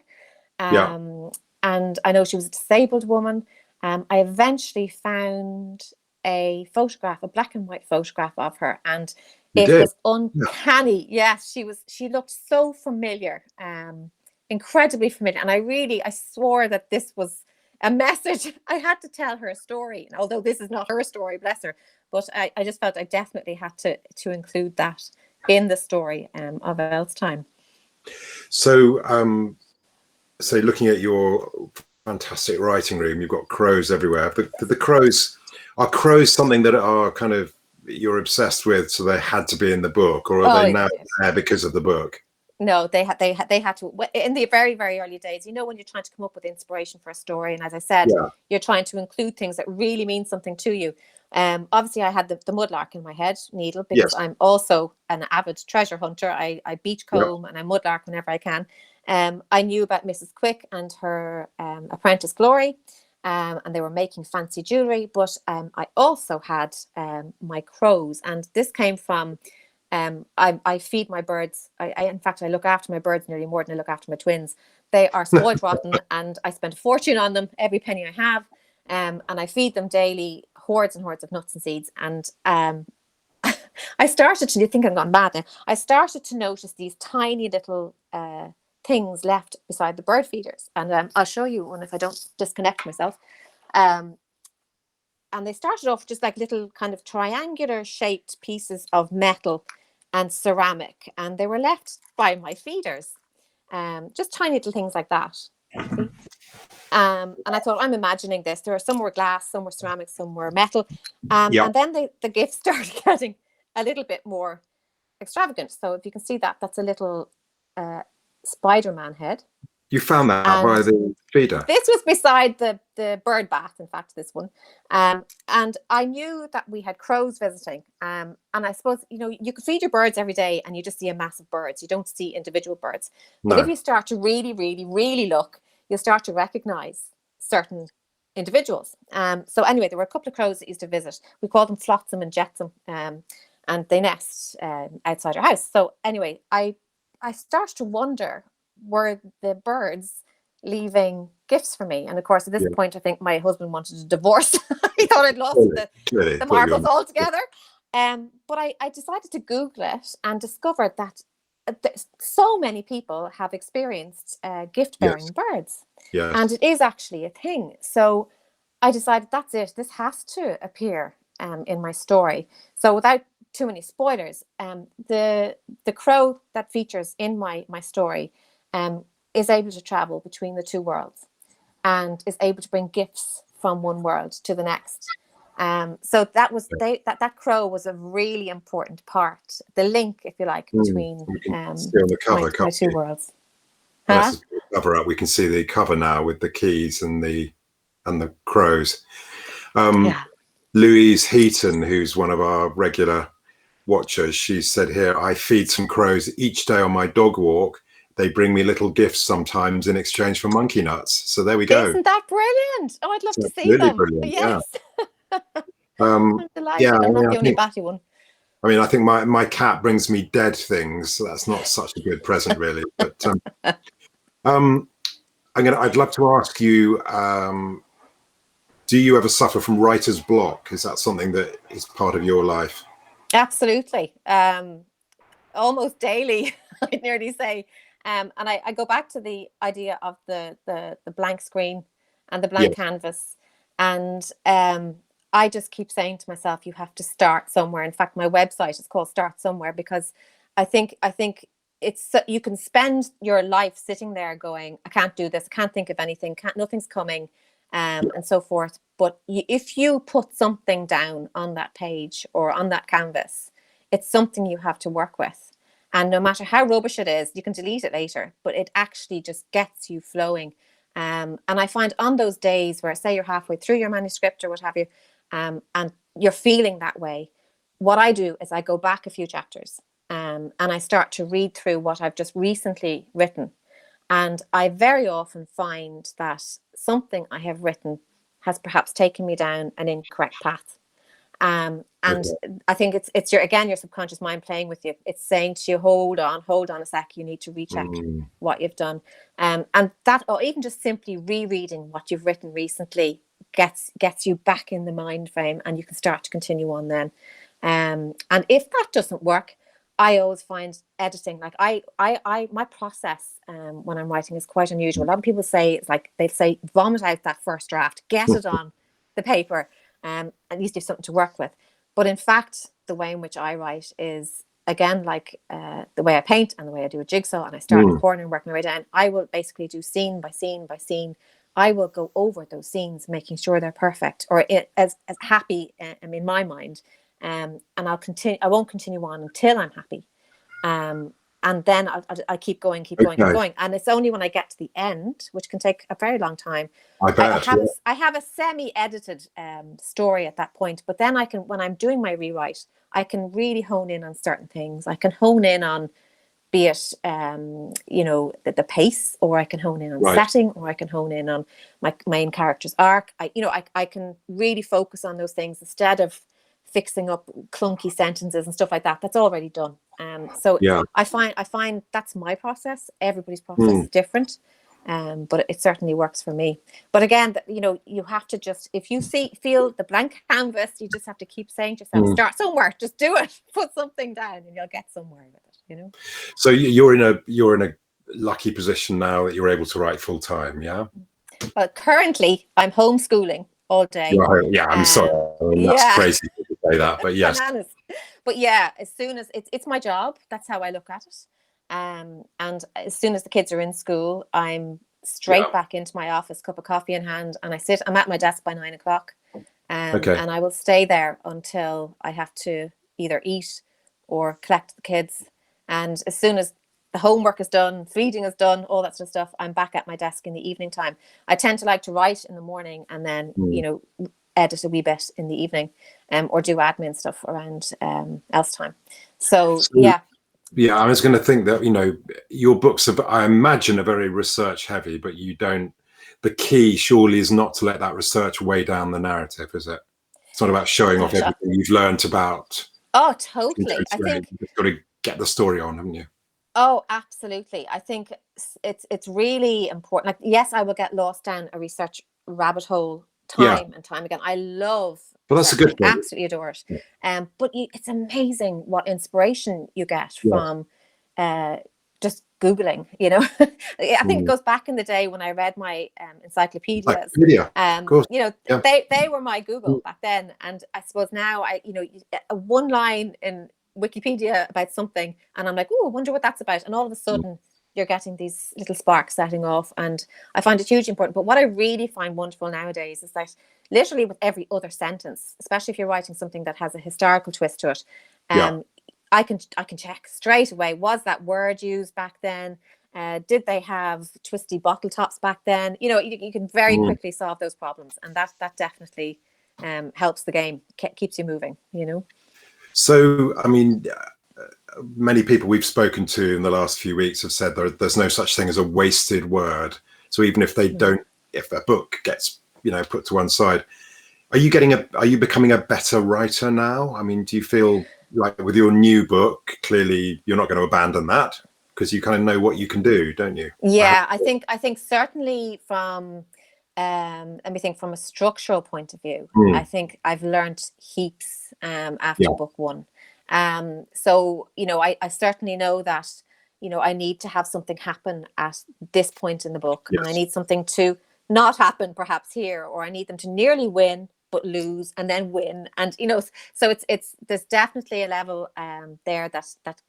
And I know she was a disabled woman. I eventually found a photograph, a black and white photograph of her, and it was uncanny. Yes, she looked so familiar, incredibly familiar. And I swore that this was a message. I had to tell her a story, although this is not her story, bless her. But I just felt I definitely had to include that in the story of ELSETIME. So looking at your fantastic writing room, you've got crows everywhere. The crows, are crows something that are kind of you're obsessed with, so they had to be in the book, or are they now there because of the book? No, they had to in the very, very early days. When you're trying to come up with inspiration for a story, and as I said, you're trying to include things that really mean something to you. Obviously, I had the mudlark in my head, Needle, because I'm also an avid treasure hunter. I beachcomb and I mudlark whenever I can. I knew about Mrs. Quick and her apprentice Glory, and they were making fancy jewelry. But I also had my crows, and this came from I feed my birds. In fact, I look after my birds nearly more than I look after my twins. They are spoiled rotten, and I spend a fortune on them, every penny I have, and I feed them daily, hordes and hordes of nuts and seeds. And I started to think I'm gone mad now. I started to notice these tiny little things left beside the bird feeders, and I'll show you one if I don't disconnect myself. And they started off just like little kind of triangular shaped pieces of metal and ceramic, and they were left by my feeders, just tiny little things like that. And I thought, I'm imagining this. Some were glass, some were ceramic, some were metal, and then the gifts started getting a little bit more extravagant. So if you can see that, that's a little Spider-Man head. You found that by the feeder? This was beside the bird bath, in fact, this one. And I knew that we had crows visiting. And I suppose, you could feed your birds every day and you just see a mass of birds. You don't see individual birds. But if you start to really, really, really look, you'll start to recognize certain individuals. So anyway, there were a couple of crows that used to visit. We called them Flotsam and Jetsam. And they nest outside our house. So anyway, I started to wonder, were the birds leaving gifts for me? And of course, at this point, I think my husband wanted a divorce. He thought I'd lost the marbles altogether. But I decided to Google it and discovered that so many people have experienced gift-bearing birds. Yes. And it is actually a thing. So I decided, that's it. This has to appear in my story. So without too many spoilers, the crow that features in my story is able to travel between the two worlds and is able to bring gifts from one world to the next. So that was that crow was a really important part, the link, if you like, between on the cover, my two worlds. Cover up. We can see the cover now with the keys and the crows. Louise Heaton, who's one of our regular watchers, she said here, I feed some crows each day on my dog walk. They bring me little gifts sometimes in exchange for monkey nuts. So there we go. Isn't that brilliant? Oh, I'd love to see them. Brilliant, yes. Yeah. I'm delighted. I'm not the only batty one. I mean, I think my cat brings me dead things, so that's not such a good present, really. But I'd love to ask you, do you ever suffer from writer's block? Is that something that is part of your life? Absolutely. Almost daily, I'd nearly say. And I go back to the idea of the blank screen and the blank canvas. And I just keep saying to myself, you have to start somewhere. In fact, my website is called Start Somewhere, because I think it's, you can spend your life sitting there going, I can't do this, I can't think of anything, nothing's coming, and so forth. But if you put something down on that page or on that canvas, it's something you have to work with. And no matter how rubbish it is, you can delete it later, but it actually just gets you flowing. And I find on those days where, say, you're halfway through your manuscript or what have you, and you're feeling that way, what I do is I go back a few chapters and I start to read through what I've just recently written. And I very often find that something I have written has perhaps taken me down an incorrect path. And I think it's your subconscious mind playing with you. It's saying to you, hold on a sec, you need to recheck what you've done. And that, or even just simply rereading what you've written recently, gets you back in the mind frame, and you can start to continue on then. And if that doesn't work, I always find editing, like my process when I'm writing is quite unusual. A lot of people say, it's like, they say, vomit out that first draft, get it on the paper, and at least you have something to work with. But in fact, the way in which I write is, again, like the way I paint and the way I do a jigsaw, and I start in the corner and work my way down. I will basically do scene by scene by scene. I will go over those scenes, making sure they're perfect, or as happy in my mind. And I'll continue. I won't continue on until I'm happy. And then I keep going. And it's only when I get to the end, which can take a very long time, I have a semi-edited story at that point. But then I can, when I'm doing my rewrite, I can really hone in on certain things. I can hone in on, be it the pace, or I can hone in on setting, or I can hone in on my main character's arc. I can really focus on those things instead of fixing up clunky sentences and stuff like that. That's already done. I find that's my process. Everybody's process is different, but it certainly works for me. But again, you have to just, if you feel the blank canvas, you just have to keep saying to yourself, start somewhere, just do it, put something down, and you'll get somewhere with it. So you're in a lucky position now that you're able to write full time. Yeah. Well, currently I'm homeschooling all day. Yeah, I'm sorry. That's crazy to say that, but yes. Bananas. But yeah, as soon as it's my job, that's how I look at it. And as soon as the kids are in school, I'm straight back into my office, cup of coffee in hand, and I'm at my desk by 9 o'clock. And I will stay there until I have to either eat or collect the kids. And as soon as the homework is done, feeding is done, all that sort of stuff, I'm back at my desk in the evening time. I tend to like to write in the morning and then, edit a wee bit in the evening, or do admin stuff around ELSETIME. So yeah. Yeah, I was going to think that, your books are, I imagine, are very research heavy, but the key surely is not to let that research weigh down the narrative, is it? It's not about showing off everything you've learned about. Oh, totally. I think you've got to get the story on, haven't you? Oh, absolutely. I think it's really important. Like, yes, I will get lost down a research rabbit hole time and time again. I love Well, that's a research. good I thing. absolutely adore it. But it's amazing what inspiration you get Yeah. from just Googling, you know. I think it goes back in the day when I read my encyclopedias. Of course. You know, Yeah. they were my Google back then. And I suppose now you get a one line in Wikipedia about something and I'm like, oh, I wonder what that's about. And all of a sudden you're getting these little sparks setting off. And I find it hugely important. But what I really find wonderful nowadays is that literally with every other sentence, especially if you're writing something that has a historical twist to it, I can check straight away, was that word used back then? Did they have twisty bottle tops back then? You know, you can very quickly solve those problems. And that definitely helps the game, keeps you moving, you know. So, I mean, many people we've spoken to in the last few weeks have said there's no such thing as a wasted word. So even if they don't, if a book gets, put to one side, are you becoming a better writer now? I mean, do you feel like with your new book, clearly you're not going to abandon that because you kind of know what you can do, don't you? Yeah, I think certainly from let me think, from a structural point of view, I think I've learned heaps after book one. So, I certainly know that, I need to have something happen at this point in the book, and I need something to not happen perhaps here, or I need them to nearly win but lose and then win. And, so it's there's definitely a level there that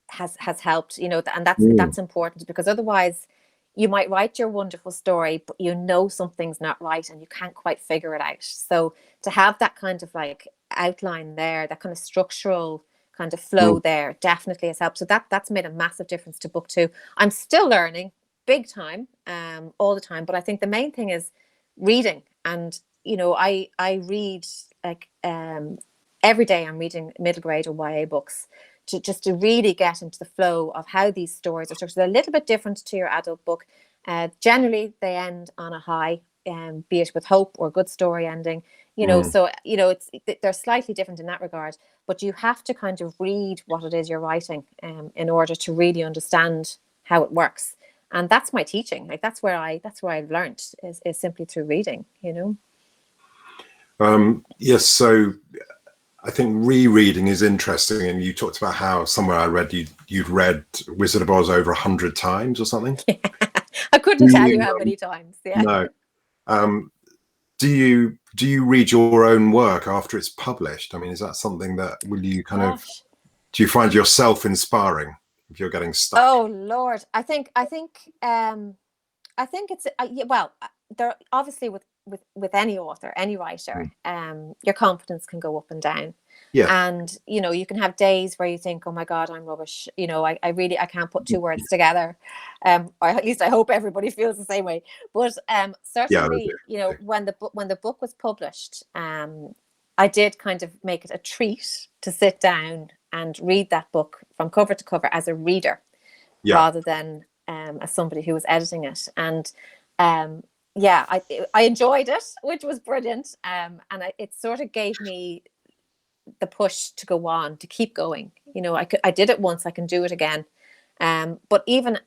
has helped, and that's important, because otherwise you might write your wonderful story, but something's not right and you can't quite figure it out. So to have that kind of like outline there, that kind of structural kind of flow there, definitely has helped. So that's made a massive difference to book two. I'm still learning big time, all the time, but I think the main thing is reading. And I read like every day. I'm reading middle grade or YA books to really get into the flow of how these stories are structured. They're a little bit different to your adult book. Generally, they end on a high, be it with hope or good story ending. So they're slightly different in that regard. But you have to kind of read what it is you're writing in order to really understand how it works. And that's my teaching. Like that's where I've learned is simply through reading. Yes. So I think rereading is interesting, and you talked about how somewhere I read you'd read Wizard of Oz over 100 times or something. I couldn't tell you how many times. Yeah. No. Do you read your own work after it's published? I mean, is that something that do you find yourself inspiring if you're getting stuck? Oh Lord, I think it's well, there obviously with any author, any writer, your confidence can go up and down. Yeah. And you can have days where you think, oh my God, I'm rubbish. I can't put two words together. Or at least I hope everybody feels the same way. But certainly, when the book was published, I did kind of make it a treat to sit down and read that book from cover to cover as a reader, rather than as somebody who was editing it. And I enjoyed it, which was brilliant. And it sort of gave me the push to go on, to keep going. I did it once, I can do it again. But even,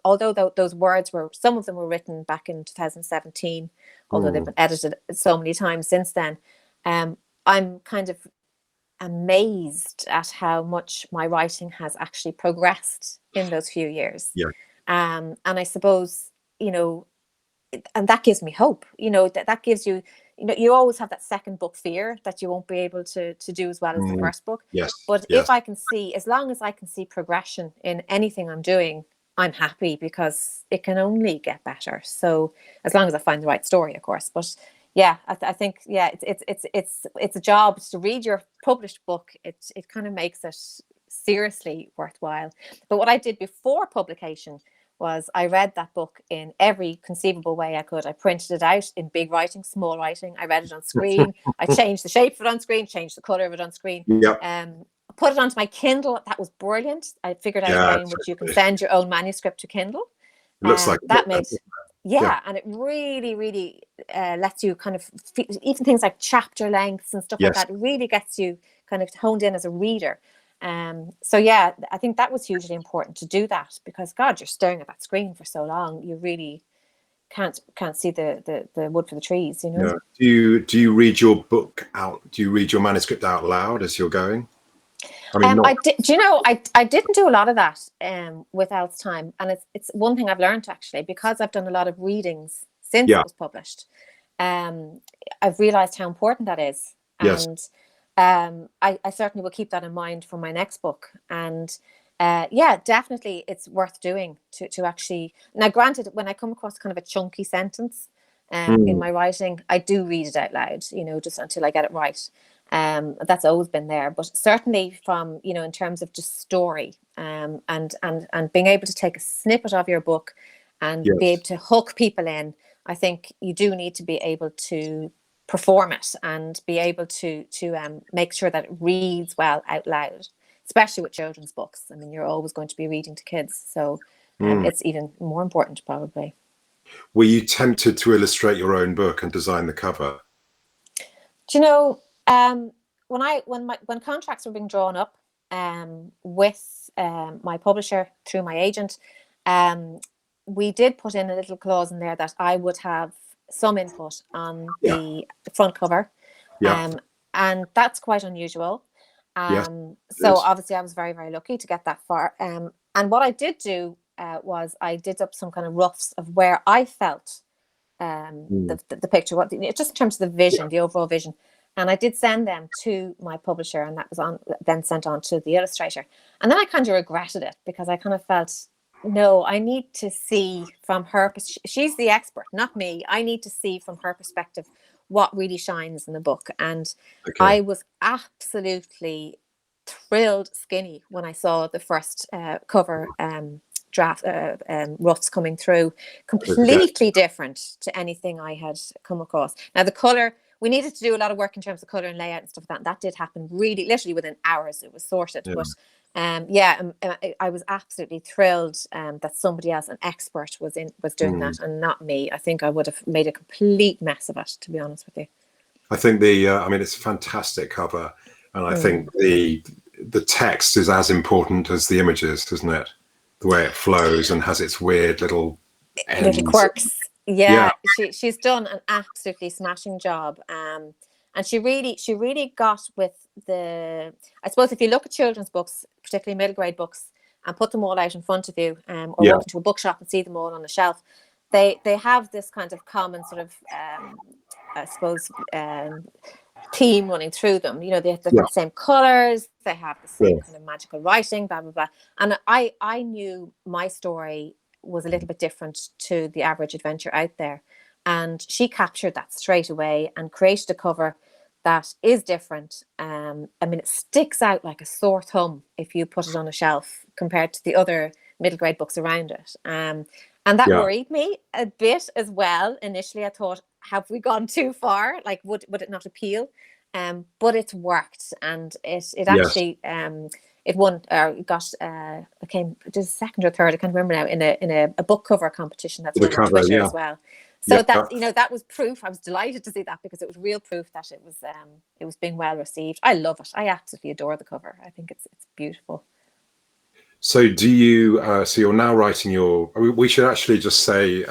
although those words some of them were written back in 2017, although they've been edited so many times since then, I'm kind of amazed at how much my writing has actually progressed in those few years. Yeah. And I suppose, and that gives me hope, that gives you, you always have that second book fear that you won't be able to do as well as the first book. Yes. But if I can see, as long as I can see progression in anything I'm doing, I'm happy, because it can only get better. So as long as I find the right story, of course. But yeah, I think, it's a job to read your published book. It kind of makes it seriously worthwhile. But what I did before publication was I read that book in every conceivable way I could. I printed it out in big writing, small writing. I read it on screen. I changed the shape of it on screen, changed the color of it on screen. Put it onto my Kindle. That was brilliant. I figured out a way in which you can send your own manuscript to Kindle. It looks like that made and it really, really lets you kind of even things like chapter lengths and stuff like that. It really gets you kind of honed in as a reader. So yeah, I think that was hugely important to do that, because God, you're staring at that screen for so long, you really can't see the wood for the trees, you know. No. Do you read your book out? Do you read your manuscript out loud as you're going? I mean, do you know, I didn't do a lot of that with ELSETIME, and it's one thing I've learned, actually, because I've done a lot of readings since it was published. I've realized how important that is. Yes. And I certainly will keep that in mind for my next book. And yeah, definitely it's worth doing to actually, now granted, when I come across kind of a chunky sentence in my writing, I do read it out loud, you know, just until I get it right. That's always been there, but certainly from, you know, in terms of just story, and being able to take a snippet of your book and be able to hook people in, I think you do need to be able to perform it and be able to make sure that it reads well out loud, especially with children's books. I mean, you're always going to be reading to kids, so it's even more important, probably. Were you tempted to illustrate your own book and design the cover? Do you know, when contracts were being drawn up with my publisher through my agent, we did put in a little clause in there that I would have some input on the front cover, and that's quite unusual. So obviously I was very, very lucky to get that far. And what I did do was I did up some kind of roughs of where I felt the picture, just in terms of the vision, the overall vision. And I did send them to my publisher, and that was then sent on to the illustrator. And then I kind of regretted it, because I kind of felt, no, I need to see from her, she's the expert, not me. I need to see from her perspective what really shines in the book. And I was absolutely thrilled skinny when I saw the first cover draft roughs coming through, completely different to anything I had come across. Now the color, we needed to do a lot of work in terms of color and layout and stuff like that. That did happen really literally within hours. It was sorted. But I was absolutely thrilled that somebody else, an expert, was doing that, and not me. I think I would have made a complete mess of it, to be honest with you. I think I mean, it's a fantastic cover, and I think the text is as important as the images, isn't it? The way it flows and has its weird little quirks. Yeah. She's done an absolutely smashing job. And she really got with I suppose if you look at children's books, particularly middle grade books, and put them all out in front of you, or walk into a bookshop and see them all on a shelf, they have this kind of common sort of I suppose theme running through them. You know, they've got the same colors, they have the same kind of magical writing, blah blah blah. And I knew my story was a little bit different to the average adventure out there, and she captured that straight away and created a cover that is different. I mean, it sticks out like a sore thumb if you put it on a shelf compared to the other middle grade books around it. And that worried me a bit as well. Initially, I thought, have we gone too far? Like, would it not appeal? But it's worked, and it actually it won, or got became just second or third, I can't remember now, in a book cover competition that's run on Twitter as well. So that, you know, that was proof. I was delighted to see that, because it was real proof that it was being well received. I love it. I absolutely adore the cover. I think it's beautiful. So do you? So you're now writing your. We should actually just say,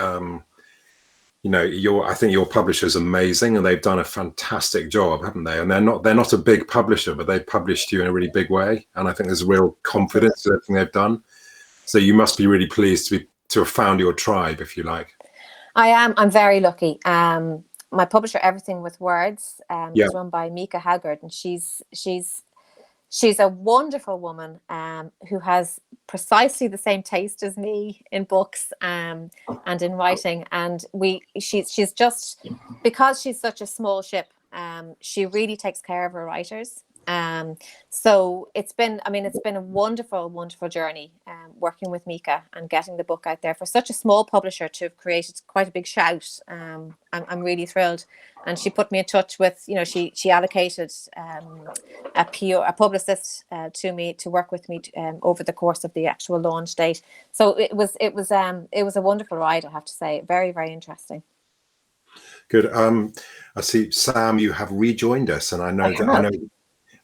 you know, I think your publisher's amazing, and they've done a fantastic job, haven't they? And they're not a big publisher, but they've published you in a really big way, and I think there's real confidence in everything they've done. So you must be really pleased to have found your tribe, if you like. I am. I'm very lucky. My publisher, Everything with Words, is run by Mika Haggard, and she's a wonderful woman who has precisely the same taste as me in books and in writing. And she's just, because she's such a small ship, she really takes care of her writers. So it's been a wonderful, wonderful journey working with Mika and getting the book out there for such a small publisher to have created quite a big shout. I'm really thrilled. And she put me in touch with, you know, she allocated a publicist to me to work with me over the course of the actual launch date. So it was a wonderful ride, I have to say. Very, very interesting. Good. I see, Sam, you have rejoined us, and I know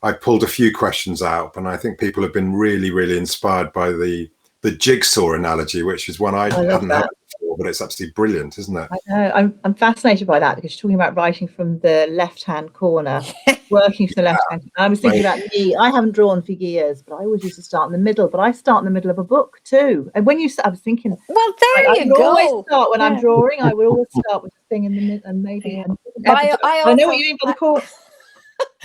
I pulled a few questions out, and I think people have been really, really inspired by the jigsaw analogy, which is one I hadn't heard before, but it's absolutely brilliant, isn't it? I know. I'm fascinated by that, because you're talking about writing from the left-hand corner, working from the left-hand corner. I was thinking about me. I haven't drawn for years, but I always used to start in the middle. But I start in the middle of a book too. And when I was thinking, well, there I you would go. always start when I'm drawing. I would always start with the thing in the middle, and maybe. And I know what you mean by the corner.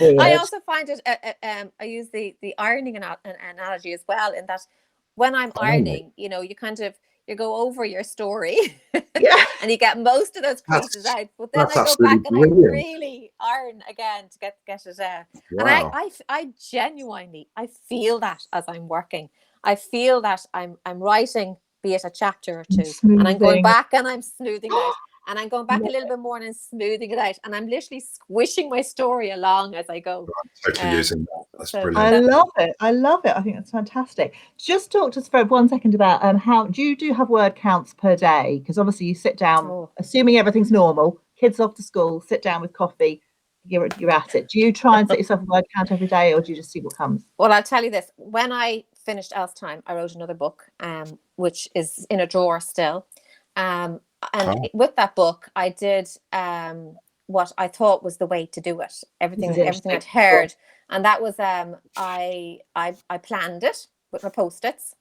I also find it. I use the ironing analogy as well, in that when I'm ironing, you know, you go over your story, and you get most of those creases out. But then I go back and I really iron again to get it out. Wow. And I genuinely feel that as I'm working. I feel that I'm writing, be it a chapter or two, and I'm going back and I'm smoothing it out. And I'm going back a little bit more and smoothing it out. And I'm literally squishing my story along as I go. Totally using that. That's brilliant. I love it. I love it. I think that's fantastic. Just talk to us for 1 second about how do you have word counts per day? Because obviously you sit down, assuming everything's normal, kids off to school, sit down with coffee, you're at it. Do you try and set yourself a word count every day, or do you just see what comes? Well, I'll tell you this. When I finished ELSETIME, I wrote another book, which is in a drawer still. And with that book, I did what I thought was the way to do it. Everything I'd heard, and that was I planned it with my post-its.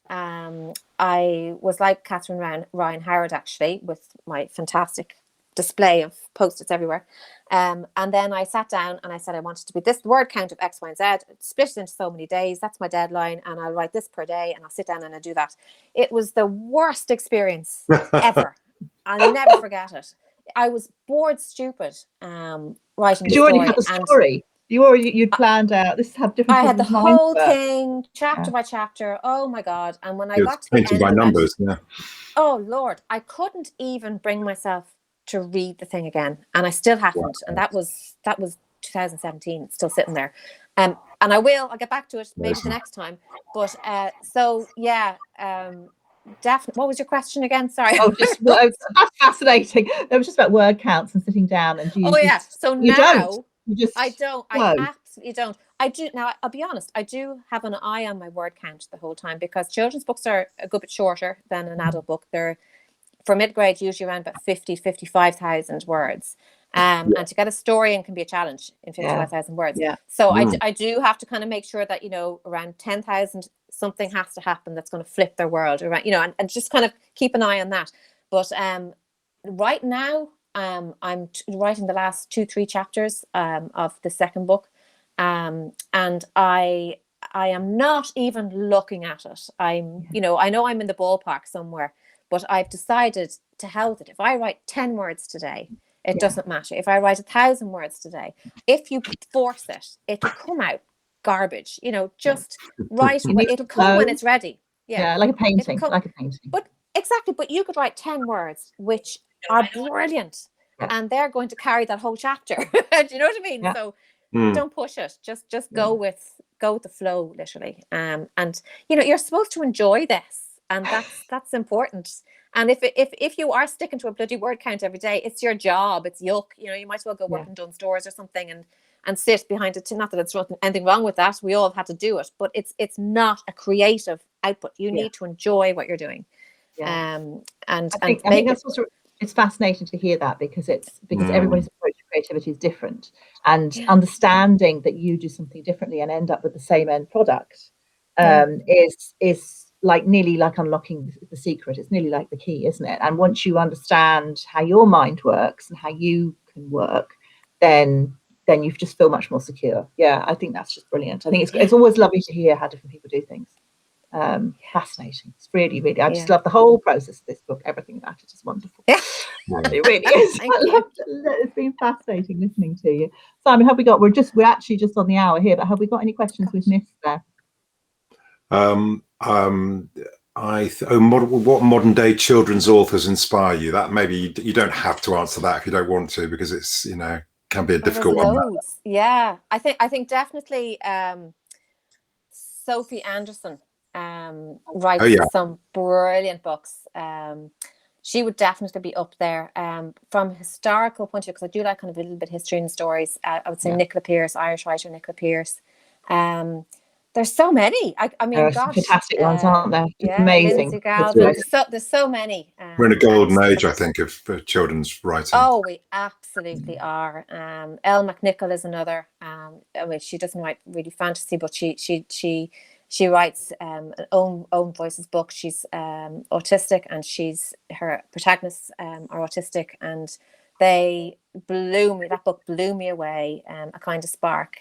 I was like Catherine Ryan Howard, actually, with my fantastic display of post-its everywhere. And then I sat down and I said I wanted to be this word count of X, Y, and Z, split it into so many days. That's my deadline, and I'll write this per day, and I'll sit down and I'll do that. It was the worst experience ever. I'll never forget it. I was bored stupid writing the story. You already had the story. You'd planned out. This is how different. I had the whole thing, chapter by chapter. Oh my God! And when I got to the end by numbers, oh Lord, I couldn't even bring myself to read the thing again, and I still haven't. Wow. And that was 2017. It's still sitting there. And I'll get back to it maybe the next time. But definitely. What was your question again? Sorry. That's fascinating. It was just about word counts and sitting down and. So now I don't. I absolutely don't. I do now. I'll be honest. I do have an eye on my word count the whole time, because children's books are a good bit shorter than an adult book. They're for mid-grade usually around about 55,000 words. And to get a story in can be a challenge in 55,000 words. Yeah. So I do have to kind of make sure that, around 10,000, something has to happen that's going to flip their world around, and just kind of keep an eye on that. But right now, I'm writing the last 2-3 chapters of the second book. And I am not even looking at it. I know I'm in the ballpark somewhere, but I've decided to hell with it. If I write 10 words today, it doesn't matter. If I write 1,000 words today, if you force it, it'll come out garbage. Just write. It'll come when it's ready. Yeah, like a painting. But exactly. But you could write 10 words, which are brilliant, and they're going to carry that whole chapter. Do you know what I mean? Yeah. So don't push it. Just go with the flow, literally. And you're supposed to enjoy this. And that's important. And if you are sticking to a bloody word count every day, it's your job. It's yuck. You might as well go work in Dunnes Stores or something and sit behind it. Not that there's anything wrong with that. We all have had to do it, but it's not a creative output. You need to enjoy what you're doing. Yeah. I think that's also, it's fascinating to hear that, because everybody's approach to creativity is different, and understanding that you do something differently and end up with the same end product is like nearly like unlocking the secret. It's nearly like the key, isn't it? And once you understand how your mind works and how you can work, then you just feel much more secure. Yeah, I think that's just brilliant. I think it's always lovely to hear how different people do things. Fascinating. It's really, really. I just love the whole process of this book. Everything about it is wonderful. Yeah, it really is. It's been fascinating listening to you, Simon. Have we got? We're actually just on the hour here, but have we got any questions we've missed there? What modern day children's authors inspire you? That maybe you don't have to answer that if you don't want to, because it's can be a difficult one. Yeah, I think definitely Sophie Anderson writes some brilliant books. she would definitely be up there from a historical point of view, because I do like kind of a little bit of history and stories. I would say Nicola Pearce, Irish writer Nicola Pearce. There's so many. I mean, There are some fantastic ones, aren't there? Just yeah, amazing. Lindsay Galvin. There's so many. We're in a golden age, I think, of children's writing. Oh, we absolutely are. Elle Mcnichol is another. I mean, she doesn't write really fantasy, but she writes an own voices book. She's autistic, and her protagonists are autistic, and they blew me. That book blew me away. A Kind of Spark.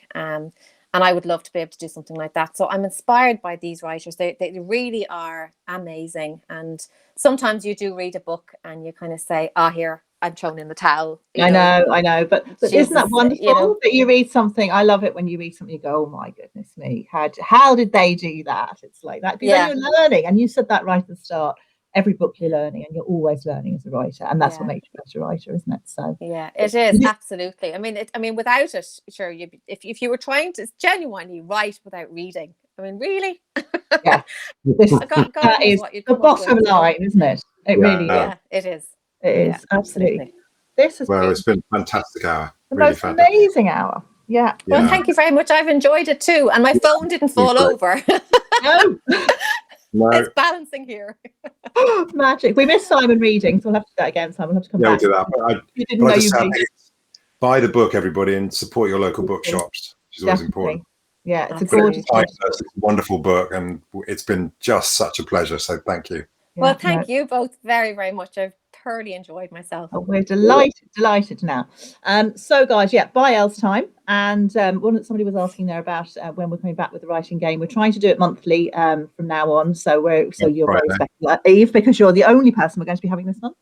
And I would love to be able to do something like that. So I'm inspired by these writers. They really are amazing. And sometimes you do read a book and you kind of say, here, I'm thrown in the towel. I know. But isn't that wonderful that you read something? I love it when you read something, you go, oh my goodness me, how did they do that? It's like that. Because then you're learning. And you said that right at the start. Every book you're learning, and you're always learning as a writer, and that's what makes you a better writer, isn't it? So yeah, it is absolutely. I mean, without it, sure, if you were trying to genuinely write without reading, I mean, really, yeah, that is the bottom line, isn't it? It really is. It is. It is absolutely. This has it's been a fantastic hour. The most amazing hour. Yeah. Well, thank you very much. I've enjoyed it too, and my phone didn't fall over. No. No. It's balancing here. Magic. We missed Simon reading, so we'll have to do that again. Simon, we'll have to come back. We'll do that. Buy the book, everybody, and support your local bookshops, which is always important. Yeah, it's a gorgeous book. It's a wonderful book, and it's been just such a pleasure. So thank you. Well, thank you both very, very much. I've thoroughly enjoyed myself. Oh, we're delighted now. So guys, buy ELSETIME. And somebody was asking there about when we're coming back with the writing game. We're trying to do it monthly from now on. So you're very special, Eve, because you're the only person we're going to be having this month.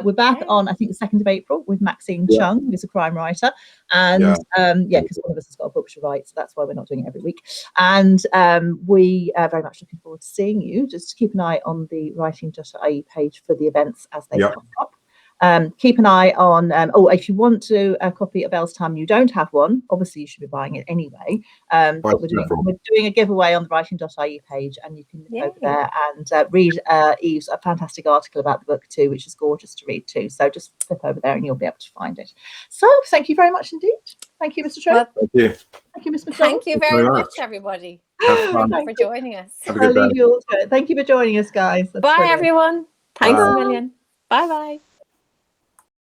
We're back on, I think, the 2nd of April with Maxine Chung, who's a crime writer. And because one of us has got a book to write, so that's why we're not doing it every week. And we are very much looking forward to seeing you. Just keep an eye on the writing.ie page for the events as they pop up. Keep an eye on, if you want a copy of ELSETIME, you don't have one, obviously you should be buying it anyway. But we're doing a giveaway on the writing.ie page, and you can go over there and read Eve's a fantastic article about the book too, which is gorgeous to read too. So just flip over there and you'll be able to find it. So thank you very much indeed. Thank you, Mr. Trewin. Thank you. Thank you, Ms. McDonnell. Thank you very much, everybody. Thank you for joining us. I'll leave you all to it. Thank you for joining us, guys. Bye, everyone. Thanks a million. Bye-bye.